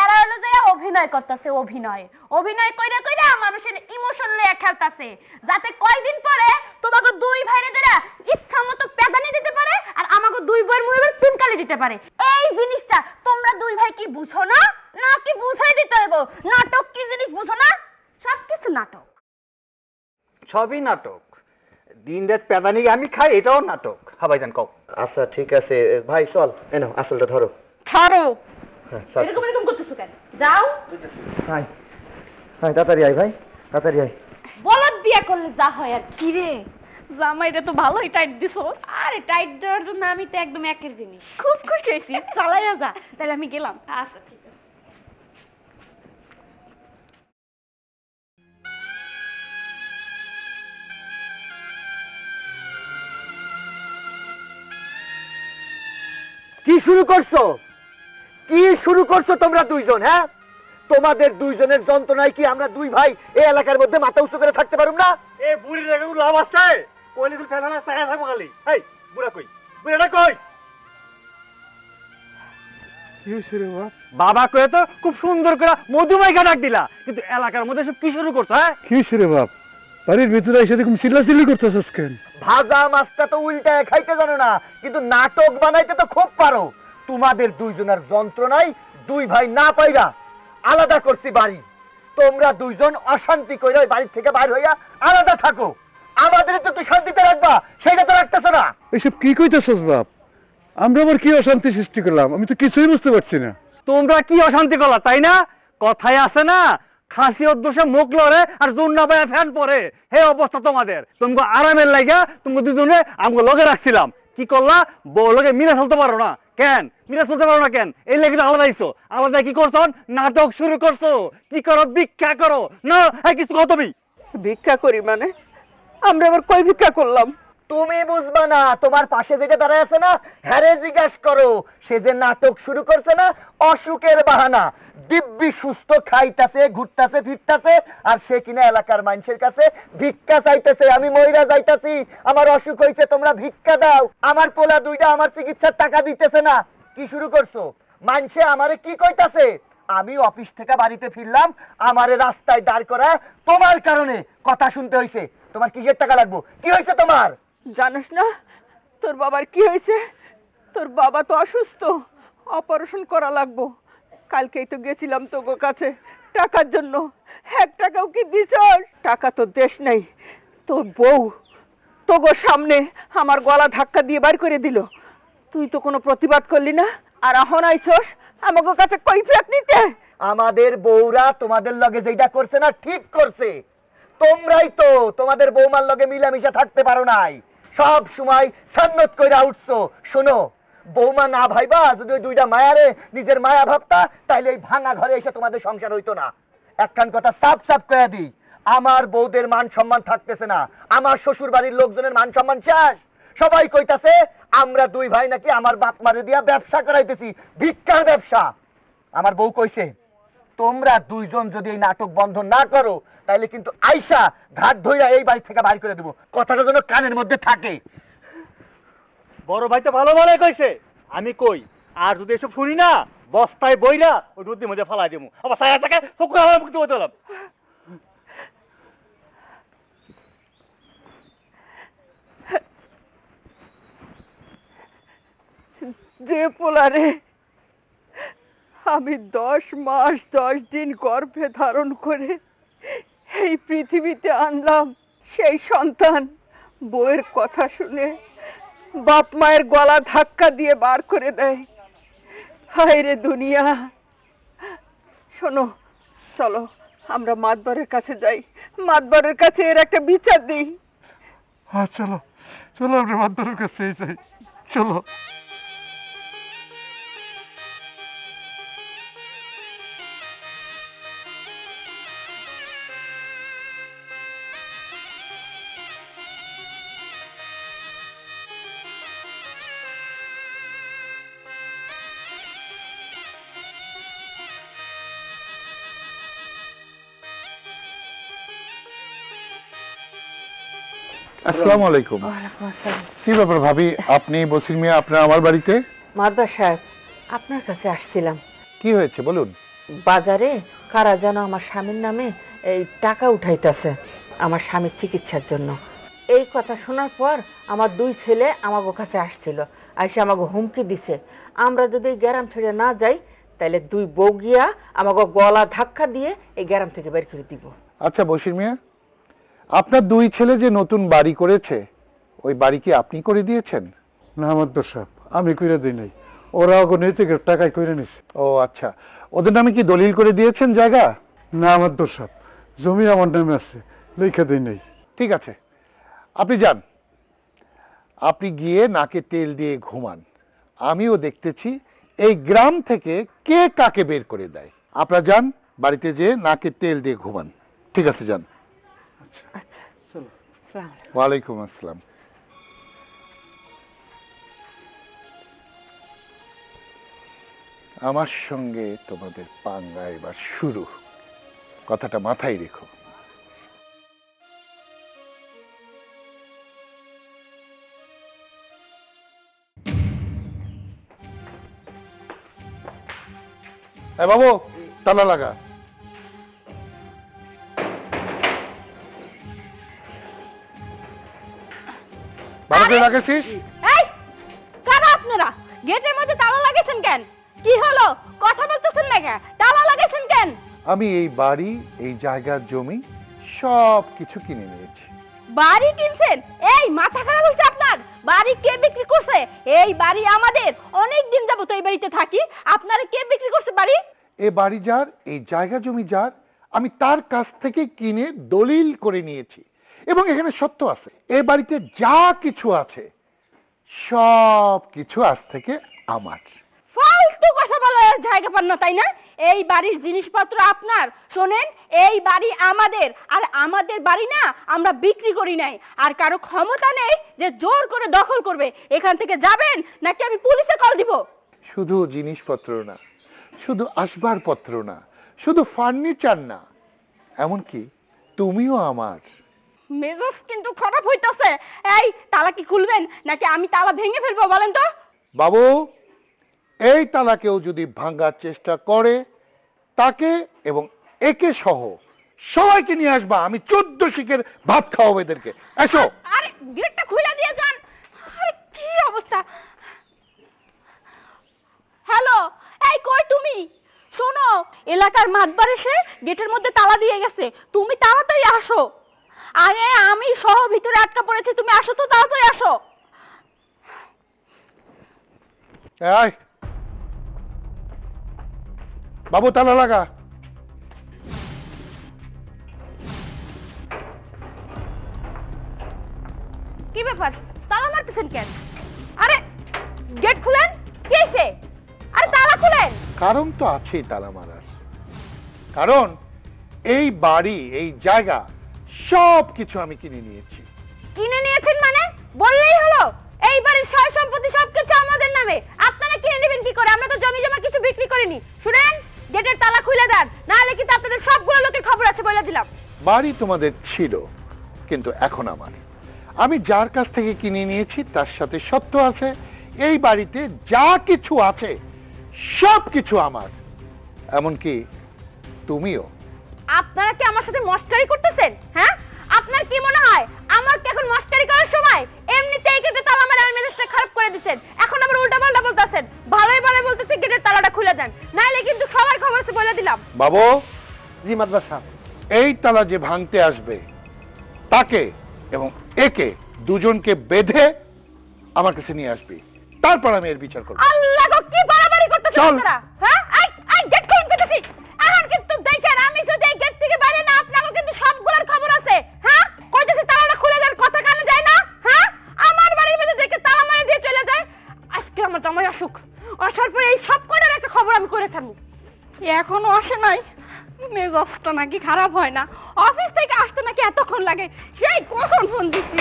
Speaker 3: এরা হলো যে অভিনয় করতেছে, অভিনয় কইরা কইরা মানুষের ইমোশন লয়ে খেলতাছে, যাতে কয়দিন পরে তোমাকে দুই ভাইরে দেরা ইচ্ছা মতো পেদানি দিতে পারে আর আমাকে দুই বইয়ের মুখে চুনকালি দিতে পারে। এই জিনিসটা তোমরা দুই ভাই কি বুঝো না? না কি বুঝাই দিতে হইব? নাটক কি জিনিস বুঝো না? সবকিছু নাটক।
Speaker 7: সবই নাটক। দিন রাত পেদানি আমি খাই, এটাও নাটক। হ্যাঁ ভাইজান কও।
Speaker 2: আচ্ছা ঠিক আছে ভাই, চল এনো আসলটা ধরো।
Speaker 3: ছাড়ো,
Speaker 2: হ্যাঁ চল।
Speaker 3: এরকম করতেছো কেন? যাও।
Speaker 2: হাই হাই, তাড়াতাড়ি আয় ভাই, তাড়াতাড়ি আয়।
Speaker 3: বলদ বিয়া করলে যা হয় আর কি রে, জামাইটা তো ভালোই টাইট দিছো। আরে টাইট দেওয়ার জন্য আমি তো একদম একের জিনিস। খুব খুশি হয়েছি, চালাইয়া যা। তাহলে আমি গেলাম। আচ্ছা ঠিক আছে।
Speaker 2: কি শুরু করছো? কি শুরু করছো তোমরা দুইজন? হ্যাঁ, তোমাদের দুইজনের যন্ত্রণায় কি আমরা দুই ভাই এই এলাকার মধ্যে মাথা উঁচু করে থাকতে পারুম না?
Speaker 7: এ বুড়ি রেখে লাভ আছে? কইলে তুই ফেলানা চাকা থাকবো খালি। এই বুড়া কই? বুড়াটা কই?
Speaker 6: কি হয়েছে রে বাপ?
Speaker 7: বাবা কয়ে তো খুব সুন্দর করে মধুমাইকা ডাক দিলা, কিন্তু এলাকার মধ্যে সব কি শুরু করছো? হ্যাঁ,
Speaker 6: কি হয়েছে রে বাপ? বাড়ির ভিতরে এসে দেখুন চিল্লাচিল্লি করতেছস কেন?
Speaker 2: ভাজা মাছটা তো উল্টায় খাইতে জানো না, কিন্তু নাটক বানাইতে তো খুব পারো। তোমাদের দুইজনের যন্ত্রণায় দুই ভাই না পাইরা আলাদা করছি বাড়ি। তোমরা দুইজন অশান্তি কইরা ওই বাড়ি থেকে বাইর হইয়া আলাদা থাকো। আমাদের তো তুই শান্তিতে রাখবা, সেটা তো রাখতেছ না।
Speaker 6: এসব কি কইতেছস বাপ? আমরা আবার কি অশান্তি সৃষ্টি করলাম? আমি তো কিছুই বুঝতে পারছি না।
Speaker 7: তোমরা কি অশান্তি করলা তাই না? কথায় আছে না, খাসি অদোষে মুখ লড়ে আর জুন্না পায়ে ফ্যান পরে। হে অবস্থা তোমাদের। তোমরা আরামের লাগা তোমরা দুজনে আমাকে লগে রাখছিলাম, কি করলা? বউ লগে মিলে চলতে পারো না কেন? মিলে চলতে পারো না কেন? এই লেগে আলাদা আইছো। আলাদা কি করছো? নাটক শুরু করছো। কি করো? ভিক্ষা করো না? কিছু কও তুমি?
Speaker 1: ভিক্ষা করি মানে? আমরা আবার কই ভিক্ষা করলাম?
Speaker 2: তুমি বুঝবা না, তোমার পাশে যেটা দাঁড়ায় আছে না, হ্যারে জিজ্ঞাসা করো। সে যে নাটক শুরু করছে না, অসুখের বাহানা। দিব্যি সুস্থ খাইতাছে, ঘুরতাছে, ফিরতাছে, আর সে কিনা এলাকার মানুষের কাছে ভিক্ষা চাইতেছে। আমি মইরা যাইতাছি, আমার অসুখ হয়েছে, তোমরা ভিক্ষা দাও। আমার পোলা দুইটা আমার চিকিৎসার টাকা দিতেছে না। কি শুরু করছো? মানুষে আমারে কি কইতাছে? আমি অফিস থেকে বাড়িতে ফিরলাম, আমারে রাস্তায় দাঁড় করা তোমার কারণে কথা শুনতে হয়েছে। তোমার কিসের টাকা লাগবো? কি হয়েছে তোমার?
Speaker 1: জানিস না তোর বাবার কি হয়েছে? তোর বাবা তো অসুস্থ, অপারেশন করা লাগবো। কালকেই তো গেছিলাম তোর কাছে টাকার জন্য, 1 টাকাও কি দিছস? টাকা তো দেশ নাই। তোর বউ তোর সামনে আমার গলা ধাক্কা দিয়ে বার করে দিল, তুই তো কোনো প্রতিবাদ করলি না, আর এখন আইছস আমাকে কাছে কৈফিয়ত নিতে।
Speaker 2: আমাদের বউরা তোমাদের লগে যেটা করছে না, ঠিক করছে। তোমরাই তো তোমাদের বৌমার লগে মিলামিশা থাকতে পারো নাই, সব সময় সান্নত কইরা উঠছো। শোনো, বৌমা না ভাইবা যদি ওই দুইটা মায়ারে নিজের মায়া ভাবতা, তাইলে এই ভাঙা ঘরে এসে তোমাদের সংসার হইতো না। একখান কথা সাফ সাফ কইয়া দিই, আমার বউদের মান সম্মান থাকতেছে না, আমার শ্বশুর বাড়ির লোকজনের মান সম্মান শেষ। সবাই কইতাছে আমরা দুই ভাই নাকি আমার বাপ মারে দিয়া ব্যবসা করাইতেছি, ভিক্ষার ব্যবসা। আমার বউ কইছে তোমরা দুইজন যদি এই নাটক বন্ধ না করো, তাহলে কিন্তু আইসা ঘাট ধইরা এই বাড়ি থেকে বাইর করে দেবো। কথাটা যেন কানের মধ্যে থাকে।
Speaker 7: বড় ভাই তো ভালো ভালোই কইছে, আমি কই আর যদি এসব শুনি না, বস্তায় বইরা ওই নদীর মধ্যে ফালাই দেবো। আবার ছায়া থাকে ফকুর আমার মুক্তি হতে হলাম।
Speaker 1: যে পোলারে আমি 10 মাস 10 দিন গর্ভে ধারণ করে এই পৃথিবীতে আনলাম, সেই সন্তান বউয়ের কথা শুনে বাপ মায়ের গলা ধাক্কা দিয়ে বার করে দেয়। হায় রে দুনিয়া। শোনো, চলো আমরা মাতবরের কাছে যাই, মাতবরের কাছে এর একটা বিচার দিই।
Speaker 6: হ্যাঁ চলো চলো, আমরা মাদ্দারের কাছে যাই, চলো। আসসালামু আলাইকুম।
Speaker 1: ওয়ালাইকুম আসসালাম।
Speaker 6: কি ব্যাপার ভাবি, আপনি বসির মিয়া আপনার আমার বাড়িতে?
Speaker 1: মাদ্দার সাহেব, আপনার কাছে আসছিলাম।
Speaker 6: কি হয়েছে বলুন।
Speaker 1: বাজারে কারা যেন আমার স্বামীর নামে এই টাকা উঠাইতেছে আমার স্বামীর চিকিৎসার জন্য। এই কথা শোনার পর আমার দুই ছেলে আমাগো কাছে আসছিল, আইসে আমাকে হুমকি দিছে আমরা যদি এই গ্রাম ছেড়ে না যাই তাহলে দুই বউ গিয়া আমাকে গলা ধাক্কা দিয়ে এই গ্রাম থেকে বের করে দিব।
Speaker 6: আচ্ছা বসির মিয়া, আপনার দুই ছেলে যে নতুন বাড়ি করেছে, ওই বাড়ি কি আপনি করে দিয়েছেন?
Speaker 5: না মাদ্দার সাহেব, আমি কইরা দিই নাই, ওরা ওগো নৈতিকের টাকায় কইরা নিছে।
Speaker 6: ও আচ্ছা, ওদের নামে কি দলিল করে দিয়েছেন জায়গা?
Speaker 5: না মাদ্দার সাহেব, জমি আমার নামে আছে, লেখা দেই নাই।
Speaker 6: ঠিক আছে, আপনি যান, আপনি গিয়ে নাকে তেল দিয়ে ঘুমান। আমিও দেখতেছি এই গ্রাম থেকে কে কাকে বের করে দেয়। আপনারা যান, বাড়িতে যেয়ে নাকে তেল দিয়ে ঘুমান। ঠিক আছে, যান।
Speaker 1: আচ্ছা চলো। আসসালামু আলাইকুম।
Speaker 6: ওয়ালাইকুম আসসালাম। আমার সঙ্গে তোমাদের পাঙ্গা এবার শুরু, কথাটা মাথায় রেখো। বাবু, তালা লাগা। ভালো করে লাগাইছিস?
Speaker 3: এই কারা আপনারা গেটের মধ্যে তালা লাগাইছেন কেন? কি হলো, কথা বলতেছেন না কেন? তালা লাগাইছেন কেন?
Speaker 6: আমি এই বাড়ি, এই জায়গার জমি সব কিছু কিনে নিয়েছি।
Speaker 3: বাড়ি কিনছেন? এই মাথা খারাপ হয়েছে আপনার? বাড়ি কে বিক্রি করছে? এই বাড়ি আমাদের, অনেক দিন যাবত এই বাড়িতে থাকি। আপনারা কে বিক্রি করছে বাড়ি?
Speaker 6: এ বাড়ি যার, এই জায়গা জমি যার, আমি তার কাছ থেকে কিনে দলিল করে নিয়েছি এবং এখানে সত্য আছে। এ বাড়িতে যা কিছু আছে সব কিছু আজ থেকে আমার।
Speaker 3: ফালতু কথা বলার জায়গা পান না, তাই না? এই বাড়ির জিনিসপত্র আপনার। শোনেন, এই বাড়ি আমাদের, আর আমাদের বাড়ি না আমরা বিক্রি করি নাই। আর কারো ক্ষমতা নেই যে জোর করে দখল করবে। এখান থেকে যাবেন নাকি আমি পুলিশে কল দিব?
Speaker 6: শুধু জিনিসপত্র না, শুধু আসবাবপত্র না, শুধু ফার্নিচার না, এমনকি তুমিও আমার।
Speaker 3: মেজাজ কিন্তু খারাপ হইতাছে। এই তালা কি খুলবেন নাকি আমি তালা ভেঙে ফেলবো বলেন তো?
Speaker 6: বাবু, এই তালা কেউ যদি ভাঙার চেষ্টা করে তাকে এবং একে সহ সবাইকে নিয়ে আসবা। আমি 14 শিখের ভাত খাওয়াবো এদেরকে। এসো।
Speaker 3: আরে গেটটা খুলে দিয়ে যান। আরে কি অবস্থা। হ্যালো, এই কই তুমি? শোনো, এলাকার মাতবার এসে গেটের মধ্যে তালা দিয়ে গেছে, তুমি তাড়াতাড়ি আসো। আরে আমি সহ ভিতরে আটকা পড়েছি, তুমি আসো তো, তাড়াতাড়ি আসো।
Speaker 6: এই বাবু, তালা লাগা।
Speaker 3: কি ব্যাপার, তালা মারতেছেন কেন? আরে গেট খুলেন। কি হয়েছে? আরে তালা খুলেন।
Speaker 6: কারণ তো আছেই তালা মারার। কারণ এই বাড়ি, এই জায়গা সব কিছু আমি কিনে নিয়েছি।
Speaker 3: কিনে নিয়েছেন মানে? বললেই হলো। এই বাড়ির সয় সম্পত্তি সবকিছু আমাদের নামে। আপনারা কিনে নেবেন কি করে? আমরা তো জমি জমা কিছু বিক্রি করিনি। শুনেন, গেটের তালা খুলে দেন, নাহলে কিন্তু আপনাদের সবগুলো লোকের খবর আছে বলে দিলাম।
Speaker 6: বাড়ি তোমাদের ছিল, কিন্তু এখন আমার। আমি যার কাছ থেকে কিনে নিয়েছি তার সাথে সত্য আছে। এই বাড়িতে যা কিছু আছে সব কিছু আমার, এমনকি তুমিও।
Speaker 3: আপনারা কি আমার সাথে মস্কারি করতেছেন? হ্যাঁ, আপনার কি মনে হয় আমার কি এখন মস্কারি করার সময়? এমনিতেই গেটে তালা মারা আমার মেজাজটা খারাপ করে দিচ্ছেন, এখন আবার উল্টা পাল্টা বলতেছেন। ভালোই ভালো বলতেছি গেটের তালাটা খুলে দেন, নাহলে কিন্তু সবার খবর আছে বলে দিলাম।
Speaker 6: বাবু,
Speaker 5: জি মাদ্দার সাহেব।
Speaker 6: এই তালা যে ভাঙতে আসবে তাকে এবং একে দুজনকে বেঁধে আমার কাছে নিয়ে আসবি, তারপর আমি এর বিচার করব।
Speaker 3: আল্লাহ গো, কি বাড়াবাড়ি করতেছেন
Speaker 6: চল।
Speaker 3: আপনারা? হ্যাঁ, এই গেট খুলুন কেটেছি। এখন কিন্তু দেখেন, আমি যদি এই গেট থেকে বাইরে না, আপনাদের কিন্তু সবগুলোর খবর আছে। হ্যাঁ, কইতেছি তালাটা খুলে দেন, কথা কানে যায় না? হ্যাঁ, আমার বাড়ির মধ্যে দেখে তালা মারে দিয়ে চলে যায়। আজকে আমার জামাই আসুক, আসার পরে এই সব কটার একটা খবর আমি করে থাকবো। এখনো আসে নাই। মেজাজটা নাকি খারাপ হয় না। অফিস থেকে আসতে নাকি এতক্ষণ লাগে। সেই কখন ফোন দিচ্ছি।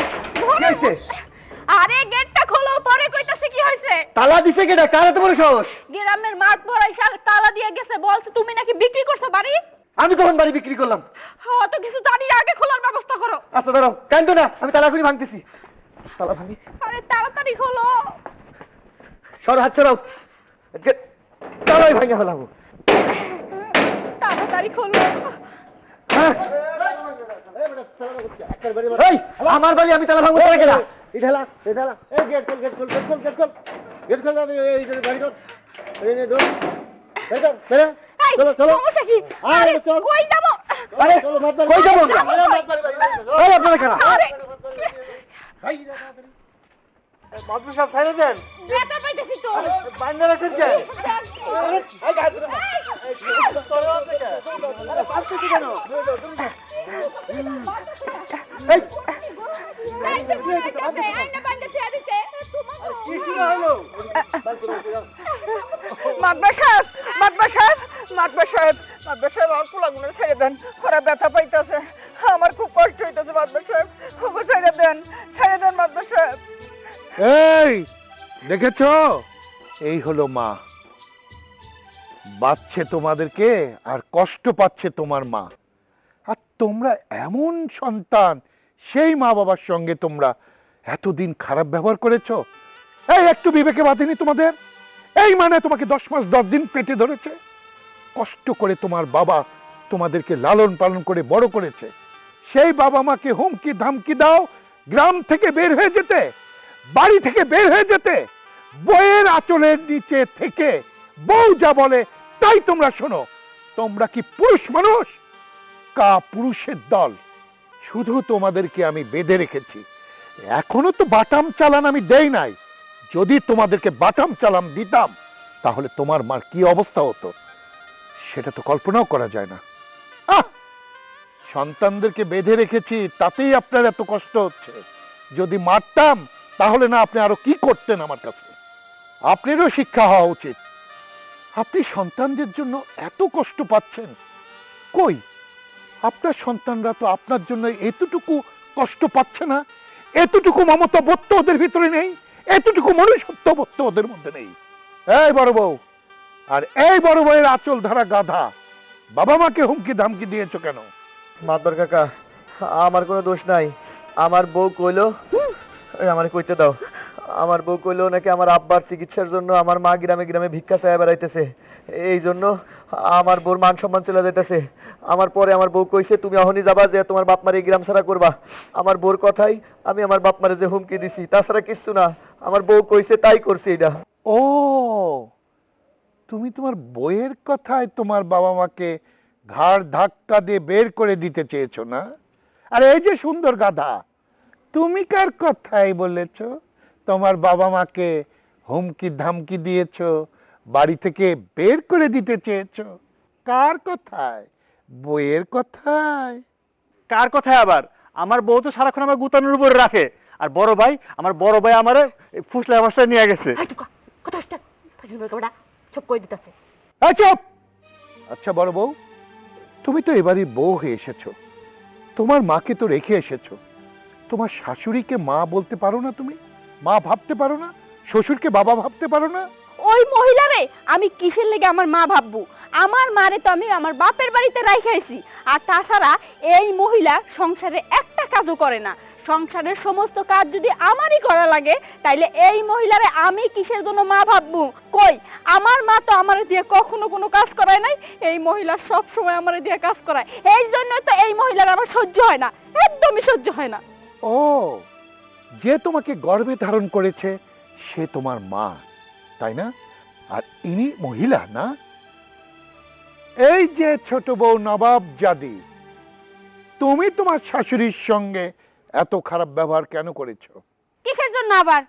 Speaker 3: আরে গেটটা খোলো, পরে কইতাছে কি হয়েছে।
Speaker 5: তালা দিছে কেডা? কার এত বড় সাহস?
Speaker 3: গ্রামের মাঠ পড়াই তালা দিয়ে গেছে, বলছে তুমি নাকি বিক্রি করছো বাড়ি।
Speaker 5: আমি কখন বাড়ি বিক্রি করলাম?
Speaker 3: অত কিছু জানি না, আগে খোলার ব্যবস্থা করো।
Speaker 2: আচ্ছা দাঁড়াও, কান্দো না, আমি তালা খুলি ভাঙতেছি। তালা ভাঙি,
Speaker 3: আরে তাড়াতাড়ি খোলো।
Speaker 2: সর হাত ছড়াও, তালাই ভাঙে ফেলাবো।
Speaker 3: তাড়াতাড়ি খোলো।
Speaker 2: হ্যাঁ? এই, আমার বাড়ি, আমি তালা ভাঙবো তোরা কেনা?
Speaker 3: এই, সমস্যা কি? আরে, কই যাবো?
Speaker 2: আরে, কই যাবো আমরা? এই, আপনারা কেনা?
Speaker 3: আরে,
Speaker 5: মাদুর সাহেব ছাইড়ে দেন।
Speaker 3: ব্যথা পাইতেছি তো।
Speaker 5: বাইন্দা রাখছেন কেন?
Speaker 1: মাতবার সাহেব, মাতবার সাহেব, মাতবার সাহেব, মাতবার সাহেব, আমার পোলাগুলো ছেড়ে দেন, ওরা ব্যথা পাইতেছে, আমার খুব কষ্ট হইতেছে। মাতবার সাহেব, ওকে ছেড়ে দেন, ছেড়ে দেন মাতবার সাহেব।
Speaker 6: এই দেখেছো, এই হলো মা, বাচ্চে তোমাদেরকে আর কষ্ট পাচ্ছে তোমার মা। আর তোমরা এমন সন্তান, সেই মা বাবার সঙ্গে তোমরা এতদিন খারাপ ব্যবহার করেছো। এই একটু বিবেকে বাঁধেনি তোমাদের? এই মানে তোমাকে 10 মাস 10 দিন পেটে ধরেছে, কষ্ট করে তোমার বাবা তোমাদেরকে লালন পালন করে বড় করেছে। সেই বাবা মাকে হুমকি ধামকি দাও গ্রাম থেকে বের হয়ে যেতে, বাড়ি থেকে বের হয়ে যেতে, বইয়ের আঁচলের নিচে থেকে বউ যা বলে তাই তোমরা শোনো। তোমরা কি পুরুষ মানুষ? কা পুরুষের দল। শুধু তোমাদেরকে আমি বেঁধে রেখেছি, এখনো তো বাটাম চালান আমি দেই নাই। যদি তোমাদেরকে বাটাম চালান দিতাম তাহলে তোমার মার কি অবস্থা হতো সেটা তো কল্পনাও করা যায় না। সন্তানদেরকে বেঁধে রেখেছি তাতেই আপনার এত কষ্ট হচ্ছে। যদি মারতাম তাহলে না আপনি আরো কি করতেন আমার কাছে। আপনারও শিক্ষা হওয়া উচিত। আপনি সন্তানদের জন্য এত কষ্ট পাচ্ছেন, কই আপনার সন্তানরা তো আপনার জন্য এতটুকু কষ্ট পাচ্ছে না, এতটুকু মমতা বোধ তো ওদের ভিতরে নেই, এতটুকু মনুষ্যত্ব বোধ তো ওদের মধ্যে নেই। এই বড় বউ আর এই বড় বউয়ের আঁচল ধরা গাধা, বাবা মাকে হুমকি ধামকি দিয়েছো কেন?
Speaker 2: মাতবার কাকা, আমার কোনো দোষ নাই। আমার বউ কইলো, আমার কইতে দাও, আমার বউ কইলো নাকি আমার আব্বার চিকিৎসার জন্য আমার মা গ্রামে গ্রামে ভিক্ষা চাইয়া বেড়াইতেছে, এই জন্য আমার বউর মান সম্মান চলে যাইতেছে। আমার পরে আমার বউ কইছে তুমি এখনই যাবা যে তোমার বাপ মারে গ্রাম ছাড়া করবা। আমার বউর কথাই আমি আমার বাপ মারে যে হুমকি দিছি, তাছাড়া কিচ্ছু না। আমার বউ কইছে তাই করছি এটা।
Speaker 6: ও, তুমি তোমার বইয়ের কথায় তোমার বাবা মাকে ঘাড় ধাক্কা দিয়ে বের করে দিতে চেয়েছো না? আর এই যে সুন্দর গাধা, তুমি কার কথাই বলেছো তোমার বাবা মাকে হুমকি ধামকি দিয়েছো, বাড়ি থেকে বের করে দিতে চেয়েছো? কার কথায়? বইয়ের কথায়?
Speaker 7: কার কথায় আবার? আমার বউ তো সারাক্ষণ আমার গুতানোর উপর রাখে। আর আমার বড় ভাই আমারে ফুসলা ভাষায় নিয়ে গেছে।
Speaker 6: এই চুপ! আচ্ছা বড় বউ, তুমি তো এবারই বউ হয়ে এসেছো, তোমার মাকে তো রেখে এসেছো, তোমার শাশুড়িকে মা বলতে পারো না? তুমি মা ভাবতে পারো না? শ্বশুরকে বাবা ভাবতে পারো না?
Speaker 3: ওই মহিলারে আমি কিসের লেগে আমার মা ভাববো? আমার মারে তো আমি আমার বাপের বাড়িতে রাইখাইছি। আর তাছাড়া এই মহিলা সংসারে একটা কাজও করে না। সংসারের সমস্ত কাজ যদি আমারই করা লাগে, তাইলে এই মহিলারে আমি কিসের জন্য মা ভাববো? কই, আমার মা তো আমারে দিয়ে কখনো কোনো কাজ করায় নাই। এই মহিলা সব সময় আমারে দিয়ে কাজ করায়। এই জন্য তো এই মহিলার আমার সহ্য হয় না, একদমই সহ্য হয় না।
Speaker 6: ও, যে তোমাকে গর্ভে ধারণ করেছে সে তোমার মা, তাই না? আর ইনি মহিলা না? এই যে ছোট বউ নবাব জাদি, তুমি তোমার শাশুড়ির সঙ্গে এত খারাপ ব্যবহার কেন করেছো?
Speaker 3: কিসের জন্য আবার?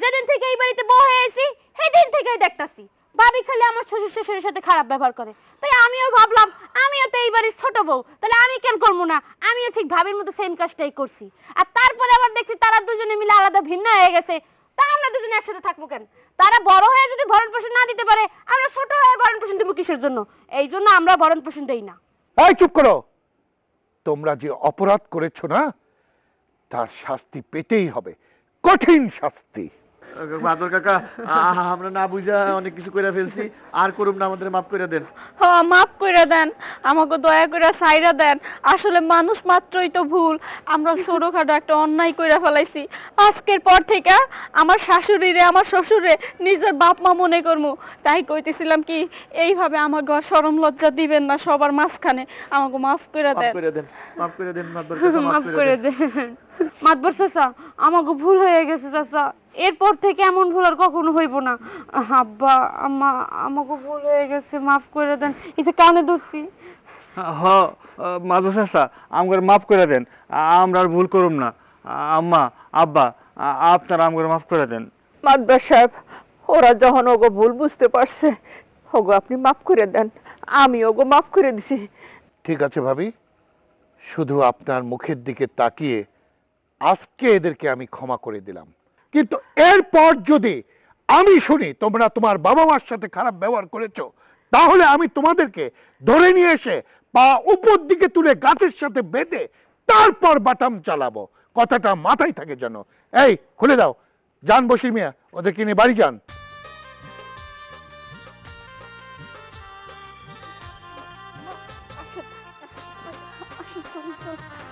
Speaker 3: যেদিন থেকে এই বাড়িতে বউ হয়ে আইছি সেদিন থেকেই দেখতাছি ভাবি খালি আমার শ্বশুর শাশুড়ির সাথে খারাপ ব্যবহার করে। তাই আমিও ভাবলাম আমিও তো এই বাড়ির ছোট বউ, তাহলে আমি কেন করবো না? আমিও ঠিক ভাবির মতো সেম কাজটাই করছি। আর তারপরে আবার দেখছি তারা দুজনে মিলে আলাদা ভিন্ন হয়ে গেছে। তা আমরা দুজনে একসাথে থাকবো কেন? তারা বড় হয়ে যদি ভরণ পোষণ না দিতে পারে, আমরা ছোট হয়ে ভরণ পোষণ দেবো কিসের জন্য? এই জন্য আমরা ভরণ পোষণ দেই না।
Speaker 6: এই চুপ করো! তোমরা যে অপরাধ করেছো না, তার শাস্তি পেতেই হবে, কঠিন শাস্তি।
Speaker 2: মাদর কাকা, আমরা না বুঝা অনেক কিছু করে ফেলছি, আর করুম না, আমাদের মাফ করে দেন।
Speaker 3: মাফ করে দেন, আমাকে দয়া করে সাইরা দেন। আসলে মানুষ মাত্রই তো ভুল, আমরা ছোটখাটো একটা অন্যায় করে ফেলাইছি। আজকের পর থেকে আমার শাশুড়িরে আমার শ্বশুরে নিজের বাপ মা মনে করবো। তাই কইতেছিলাম কি, এইভাবে আমার ঘর শরম লজ্জা দিবেন না সবার মাঝখানে, আমাকে মাফ করে
Speaker 2: মাফ
Speaker 3: দেন।
Speaker 2: করে দেন, মাফ করে দেন মাদর কাকা,
Speaker 4: মাফ করে দে। মাতবর চাচা, আমাকে ভুল হয়ে গেছে চাচা, এরপর থেকে এমন ভুল আর কখনো হইব না। আব্বা আম্মা, আমাকে ভুল হয়ে গেছে, মাফ করে দেন। এই যে কানে ধরছি।
Speaker 5: মাদর চাচা, আমাকে মাফ করে দেন, আমরা আর ভুল করুম না। আম্মা আব্বা, আপনারা আমাকে মাফ করে দেন।
Speaker 1: মাদবর সাহেব, ওরা যখন ওগো ভুল বুঝতে পারছে, ওগো আপনি মাফ করে দেন, আমি ওগো মাফ করে দিছি।
Speaker 6: ঠিক আছে ভাবি, শুধু আপনার মুখের দিকে তাকিয়ে আজকে এদেরকে আমি ক্ষমা করে দিলাম, কিন্তু এরপর যদি আমি শুনি তোমরা তোমার বাবা মার সাথে খারাপ ব্যবহার করেছো, তাহলে আমি তোমাদেরকে ধরে নিয়ে এসে পা উপর দিকে তুলে গাছের সাথে বেঁধে তারপর বাটাম চালাবো। কথাটা মাথায় থাকে যেন। এই খুলে দাও, যান বসির মিয়া, ওদেরকে নিয়ে বাড়ি যান।
Speaker 3: আসুন, আসুন, আসুন, আসুন, আসুন।